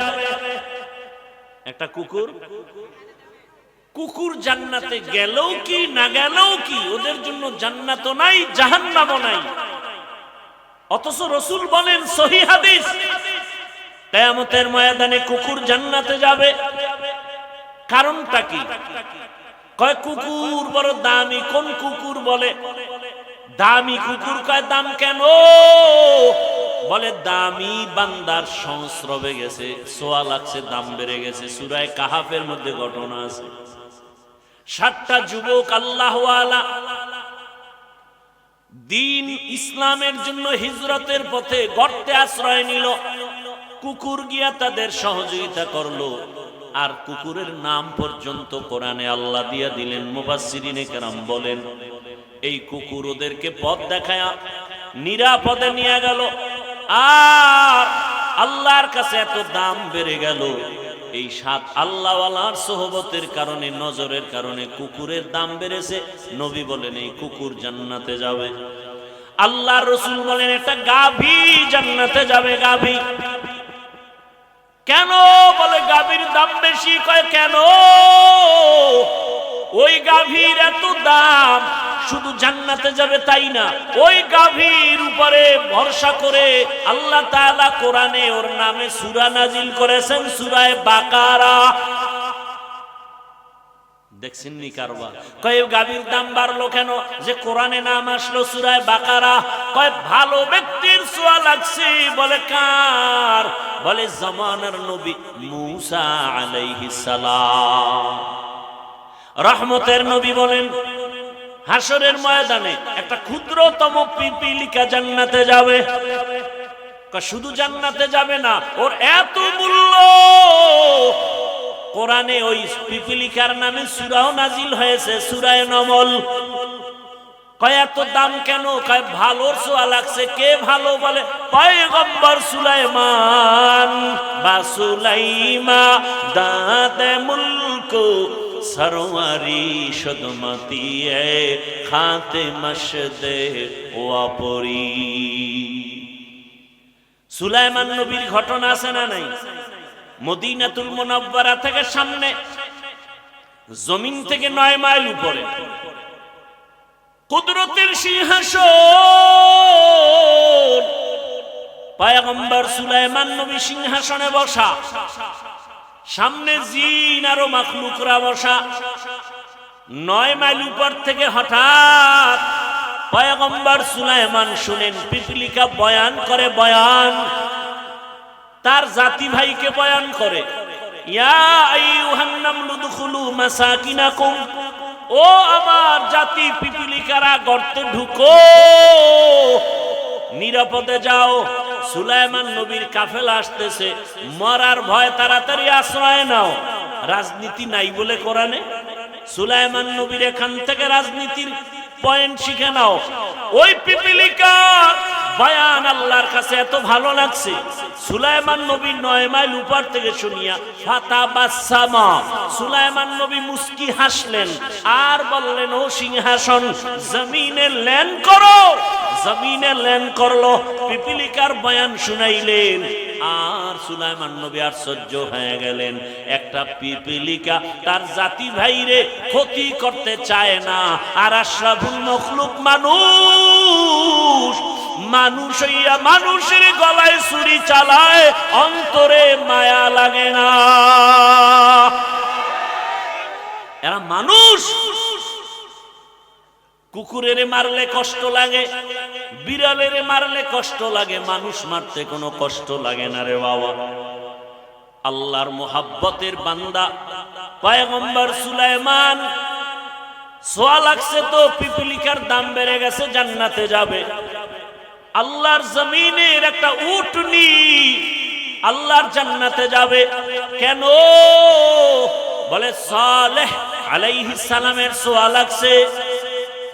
একটা কুকুর জান্নাতে গেলেও কি না গেলেও কি, ওদের জন্য জান্নাতও নাই জাহান্নামও নাই। অথচ রাসূল বলেন, সহিহ হাদিস, কিয়ামতের ময়দানে কুকুর জান্নাতে যাবে। কারণটা কি? কয় কুকুর বড় দামি। কোন কুকুর? বলে দামি কুকুর। কয় দাম কেন? বলে দামি বান্দার সংস্রবে গেছে, সোয়া লাগছে, দাম বেড়ে গেছে। সূরা কাহাফের মধ্যে ঘটনা আছে। 7টা যুবক আল্লাহওয়ালা দিন ইসলামের জন্য হিজরতের পথে গর্তে আশ্রয় নিল। কুকুর গিয়া তাদের সহযোগিতা করলো, আর কুকুরের নাম পর্যন্ত কোরআনে আল্লাহ দিয়া দিলেন। মুফাসসিরিনে কেরাম বলেন, এই কুকুর ওদেরকে পথ দেখায়া নিরাপদে নিয়ে গেল। আর আল্লাহর কাছে এত দাম বেড়ে গেল, এই 7 আল্লাহওয়ালার সোহবতের কারণে, নজরের কারণে কুকুরের দাম বেড়েছে। নবী বলেন এই কুকুর জান্নাতে যাবে। আল্লাহর রাসূল বলেন একটা গাভী জান্নাতে যাবে। গাভী কেন? বলে গাভীর দাম বেশি। কয় কেন? ওই গাভীর এত দাম, শুধু জান্নাতে যাবে তাই না, ওই গাভীর উপরে ভরসা করে আল্লাহ তাআলা কোরআনে ওর নামে সূরা নাজিল করেছেন, সূরা বাকারা। দেখছেন নি কারবার? কয় গাভীর দাম বাড়লো কেন? যে কোরআনে নাম আসলো সূরা বাকারা। কয় ভালো ব্যক্তির ছোঁয়া লাগছে। বলে কার? বলে জামানার নবী মূসা আলাইহিস সালাম। রহমতের নবী বলেন, হাসরের ময়দানে একটা ক্ষুদ্রতম পিপিলিকা জান্নাতে যাবে। শুধু জান্নাতে যাবে না, ওর এত মূল্য। কোরআনে ওই পিপিলিকার নামে সূরাও নাজিল হয়েছে, সূরা নমল। কয় এত দাম কেন? কয় ভালোর ছোঁয়া লাগছে। কে ভালো? বলে পয়গম্বর সুলাইমান। বা সুলাইমা দাদে মুলক সরওয়ারি সদমতি এ খাতে মশদে ওয়াপরি। সুলাইমান নবীর ঘটনা আছে না নাই? মদিনাতুল মুনাওয়ারা থেকে সামনে, জমিন থেকে 9 মাইল উপরে কুদরতের সিংহাসন, পয়গম্বর সুলাইমান নবী সিংহাসনে বসা, সামনে জিন আর মাখলুকরা বসা। 9 মাইল উপর থেকে হঠাৎ পয়গম্বর সুলাইমান শুনেন পিপিলিকা বয়ান করে। বয়ান তার জাতি ভাইকে বয়ান করে, ইয়া আইয়ুহান নামলু দুখুলু মাসাকিনাকুম, ও আমার জাতি পিপিলিকারা গর্তে ঢুকো, নিরাপদে যাও। সুলাইমান নবীর কাফেলা আসতেছে, মরার ভয়, তাড়াতাড়ি আশ্রয় নাও। রাজনীতি নাই বলে কোরআনে। সুলাইমান নবীর এখান থেকে রাজনীতির পয়েন্ট শিখে নাও। ওই পিপিলিকা বয়ান আল্লাহর কাছে এত ভালো লাগছে, সুলাইমান নবী 9 মাইল উপর থেকে শুনিয়া ফাতাবাসসামা, সুলাইমান নবী মুস্কি হাসলেন আর বললেন, ও সিংহাসন জমিনে ল্যান্ড করো। জমিনে ল্যান্ড করলো, পিপিলিকার বয়ান শুনাইলেন। আর সুলাইমান নবী আশ্চর্য হয়ে গেলেন, একটা পিপিলিকা তার জাতি ভাইরে ক্ষতি করতে চায় না, আর আশরাফুল মখলুক মানুষ, মানুষ হইয়া মানুষের গলায় ছুরি চালায়, অন্তরে মায়া লাগে না। এরা মানুষ। কুকুরের মারলে কষ্ট লাগে, বিড়ালের মারলে কষ্ট লাগে, মানুষ মারতে কোনো কষ্ট লাগে না রে বাবা। আল্লাহর মোহাব্বতের বান্দা পয়গম্বর সুলাইমান, সোয়া লাগছে তো পিপিলিকার দাম বেড়ে গেছে, জান্নাতে যাবে। আল্লাহর জমিনের একটা উটনি আল্লাহর জান্নাতে যাবে। কেন? বলে সালেহ আলাইহিস সালামের সোয়া লাগছে।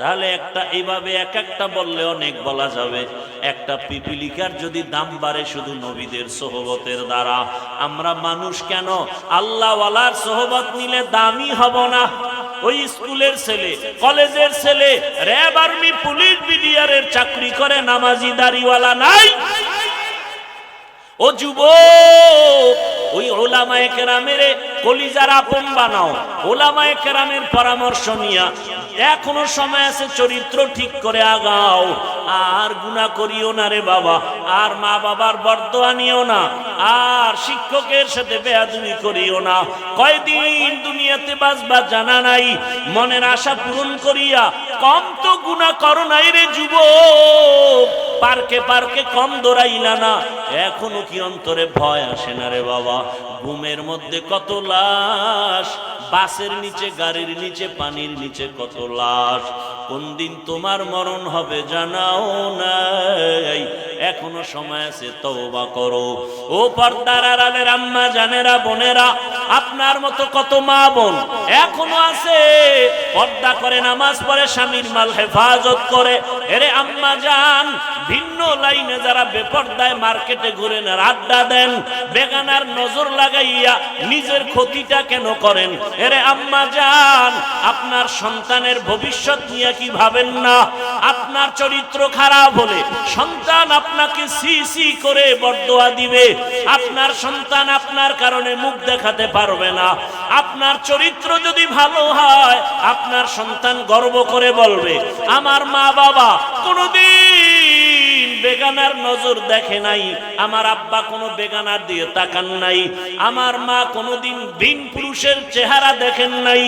তাহলে একটা এইভাবে এক একটা বললে অনেক বলা যাবে। একটা পিপিলিকার যদি দাম বাড়ে শুধু নবীদের সোহবতের দ্বারা, আমরা মানুষ কেন আল্লাহ ওয়ালার সোহবত নিলে দামি হব না? ওই স্কুলের ছেলে, কলেজের ছেলে, র্যাব, আর্মি, পুলিশ, বিডিআরের চাকরি করে, নামাজি দাড়িওয়ালা নাই। ও যুবক, ওই ওলামায়ে কেরামের কলিজার আপন বানাও, ওলামায়ে কেরামের পরামর্শ নিয়া এখনো সময় আছে, চরিত্র ঠিক করে আগাও। আর গুনাহ করিও না রে বাবা, আর মা বাবার বরদোয়া নিও না, আর শিক্ষকের সাথে বেয়াদবি করিও না। কয়দিন দুনিয়াতে বাঁচবা জানা নাই, মনের আশা পূরণ করিয়া কম তো গুনাহ করো নাই রে যুবক। পার্কে পার্কে কম দৌড়াইলা না, এখনো কি অন্তরে ভয় আসে না রে বাবা? ঘুমের মধ্যে কত লাশ, বাসের নিচে, গাড়ির নিচে, পানির নিচে কত লাশ। কোন দিন তোমার মরণ হবে জানাও নাই, এখনো সময় আছে, তওবা করো। ও পর্দার আড়ালের আম্মা জানেরা, বোনেরা, আপনার মতো কত মা বোন এখনো আছে পর্দা করে, নামাজ পড়ে, স্বামীর মাল হেফাজত করে। এরে আম্মা জান, ভিন্ন লাইনে যারা বেপর্দায় মার্কেটে ঘুরেন, আড্ডা দেন, বেগানার নজর লাগাইয়া নিজের ক্ষতিটা কেন করেন? এরে আম্মা জান, আপনার সন্তানের ভবিষ্যৎ নিয়ে কি ভাবেন না? আপনার চরিত্র খারাপ হলে সন্তান আপনাকে সি সি করে বরদোয়া দিবে। আপনার সন্তান আপনার কারণে মুখ দেখাতে পারবে না। আপনার চরিত্র যদি ভালো হয়, আপনার সন্তান গর্ব করে বলবে, আমার মা বাবা কোনোদিন বেগানার নজর দেখে নাই, আমার আব্বা কোনো বেগানার দিয়ে তাকান নাই, আমার মা কোনোদিন ভিন পুরুষের চেহারা দেখেন নাই।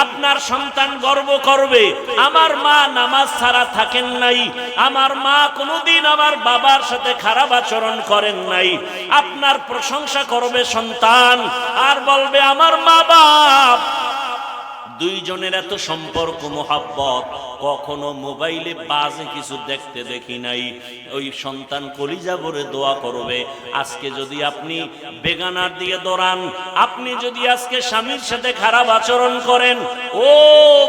আপনার সন্তান গর্ব করবে, আমার মা নামাজ ছাড়া থাকেন নাই, আমার মা কোনোদিন আমার বাবার সাথে খারাপ আচরণ করেন নাই। আপনার প্রশংসা করবে সন্তান, আর বলবে আমার মা বাপ দুইজনের এত সম্পর্ক মোহাব্বত, কখনো মোবাইলে বাজে কিছু দেখতে দেখি নাই। ওই সন্তান কলিজা ভরে দোয়া করবে। আজকে যদি আপনি বেগানার দিকে দৌড়ান, আপনি যদি আজকে স্বামীর সাথে খারাপ আচরণ করেন, ও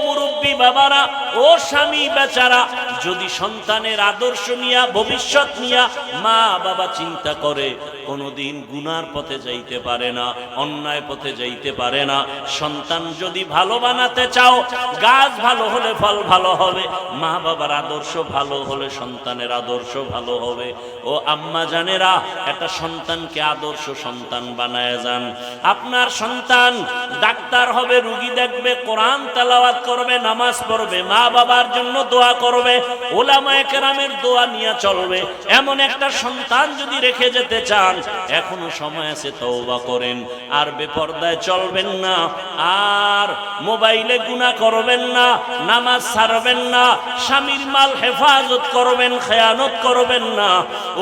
মুরব্বী বাবারা, ও স্বামী বেচারা, যদি সন্তানের আদর্শ নিয়া, ভবিষ্যৎ নিয়া মা বাবা চিন্তা করে, কোনোদিন গুনার পথে যাইতে পারে না, অন্যায় পথে যাইতে পারে না। সন্তান যদি ভালো বানাতে চাও, গাছ ভালো হলে ফল ভালো হবে, মা বাবার আদর্শ ভালো হলে সন্তানের আদর্শ ভালো হবে। ও আম্মা জানেরা, একটা সন্তানকে আদর্শ সন্তান বানায় যান। আপনার সন্তান ডাক্তার হবে, রুগী দেখবে, কোরআন তেলাওয়াত করবে, নামাজ পড়বে, মা বাবার জন্য দোয়া করবে, ওলামায়ে কেরামের দোয়া নিয়ে চলবে। এমন একটা সন্তান যদি রেখে যেতে চান, এখনো সময় আছে, তওবা করেন। আর বেপরদায় চলবেন না, আর মোবাইলে গুনাহ করবেন না, নামাজ ছাড়বেন না, স্বামীর মাল হেফাজত করবেন, খেয়ানত করবেন না।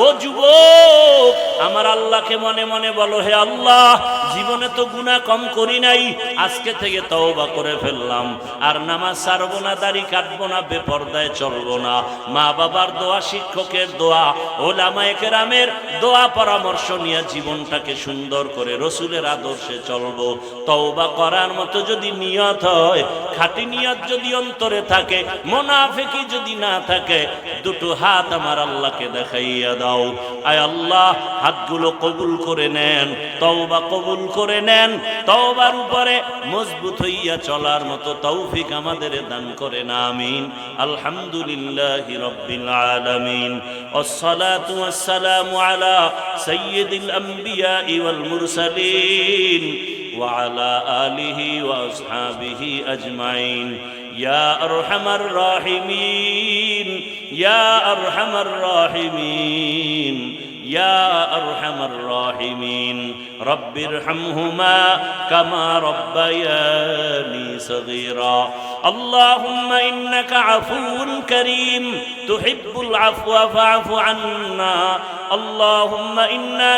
ও যুবক, আমার আল্লাহকে মনে মনে বলো, হে আল্লাহ, জীবনে তো গুনাহ কম করি নাই, আজকে থেকে তওবা করে ফেললাম। আর নামাজ ছাড়বো না, দাড়ি কাটবো না, বেপরদায় চলবো না। মা বাবার দোয়া, শিক্ষকের দোয়া, ওলামায়ে কেরামের দোয়া পরামর্শ নিয়ে জীবনটাকে সুন্দর করে রসুলের আদর্শে চলবো। তওবা করার মতো যদি নিয়ত হয়, খাঁটি নিয়ত যদি অন্তরে থাকে, মুনাফিকি যদি না থাকে, দুটো হাত আমার আল্লাহকে দেখাইয়া দাও। আয় আল্লাহ, হাতগুলো কবুল করে নেন, তওবা কবুল করে নেন। তওবার উপরে মজবুত হইয়া চলার মতো তৌফিক আমাদের দান করেন, আমিন। আলহামদুলিল্লাহি রাব্বিল আলামিন, ওয়াসসালাতু ওয়াসসালামু আলা সাইয়্যিদিল আমবিয়া ওয়াল মুরসালিন ওয়া আলা আলিহি ওয়া আসহাবিহি আজমাইন। ইয়া আরহামার রাহিমিন, ইয়া আরহামার রাহিমিন, ইয়া আরহামার রাহিমিন। রব্বিরহামহুমা কামা রব্বায়ানি সগীরা। اللهم إنك عفو كريم تحب العفو فاعف عنا. اللهم إنا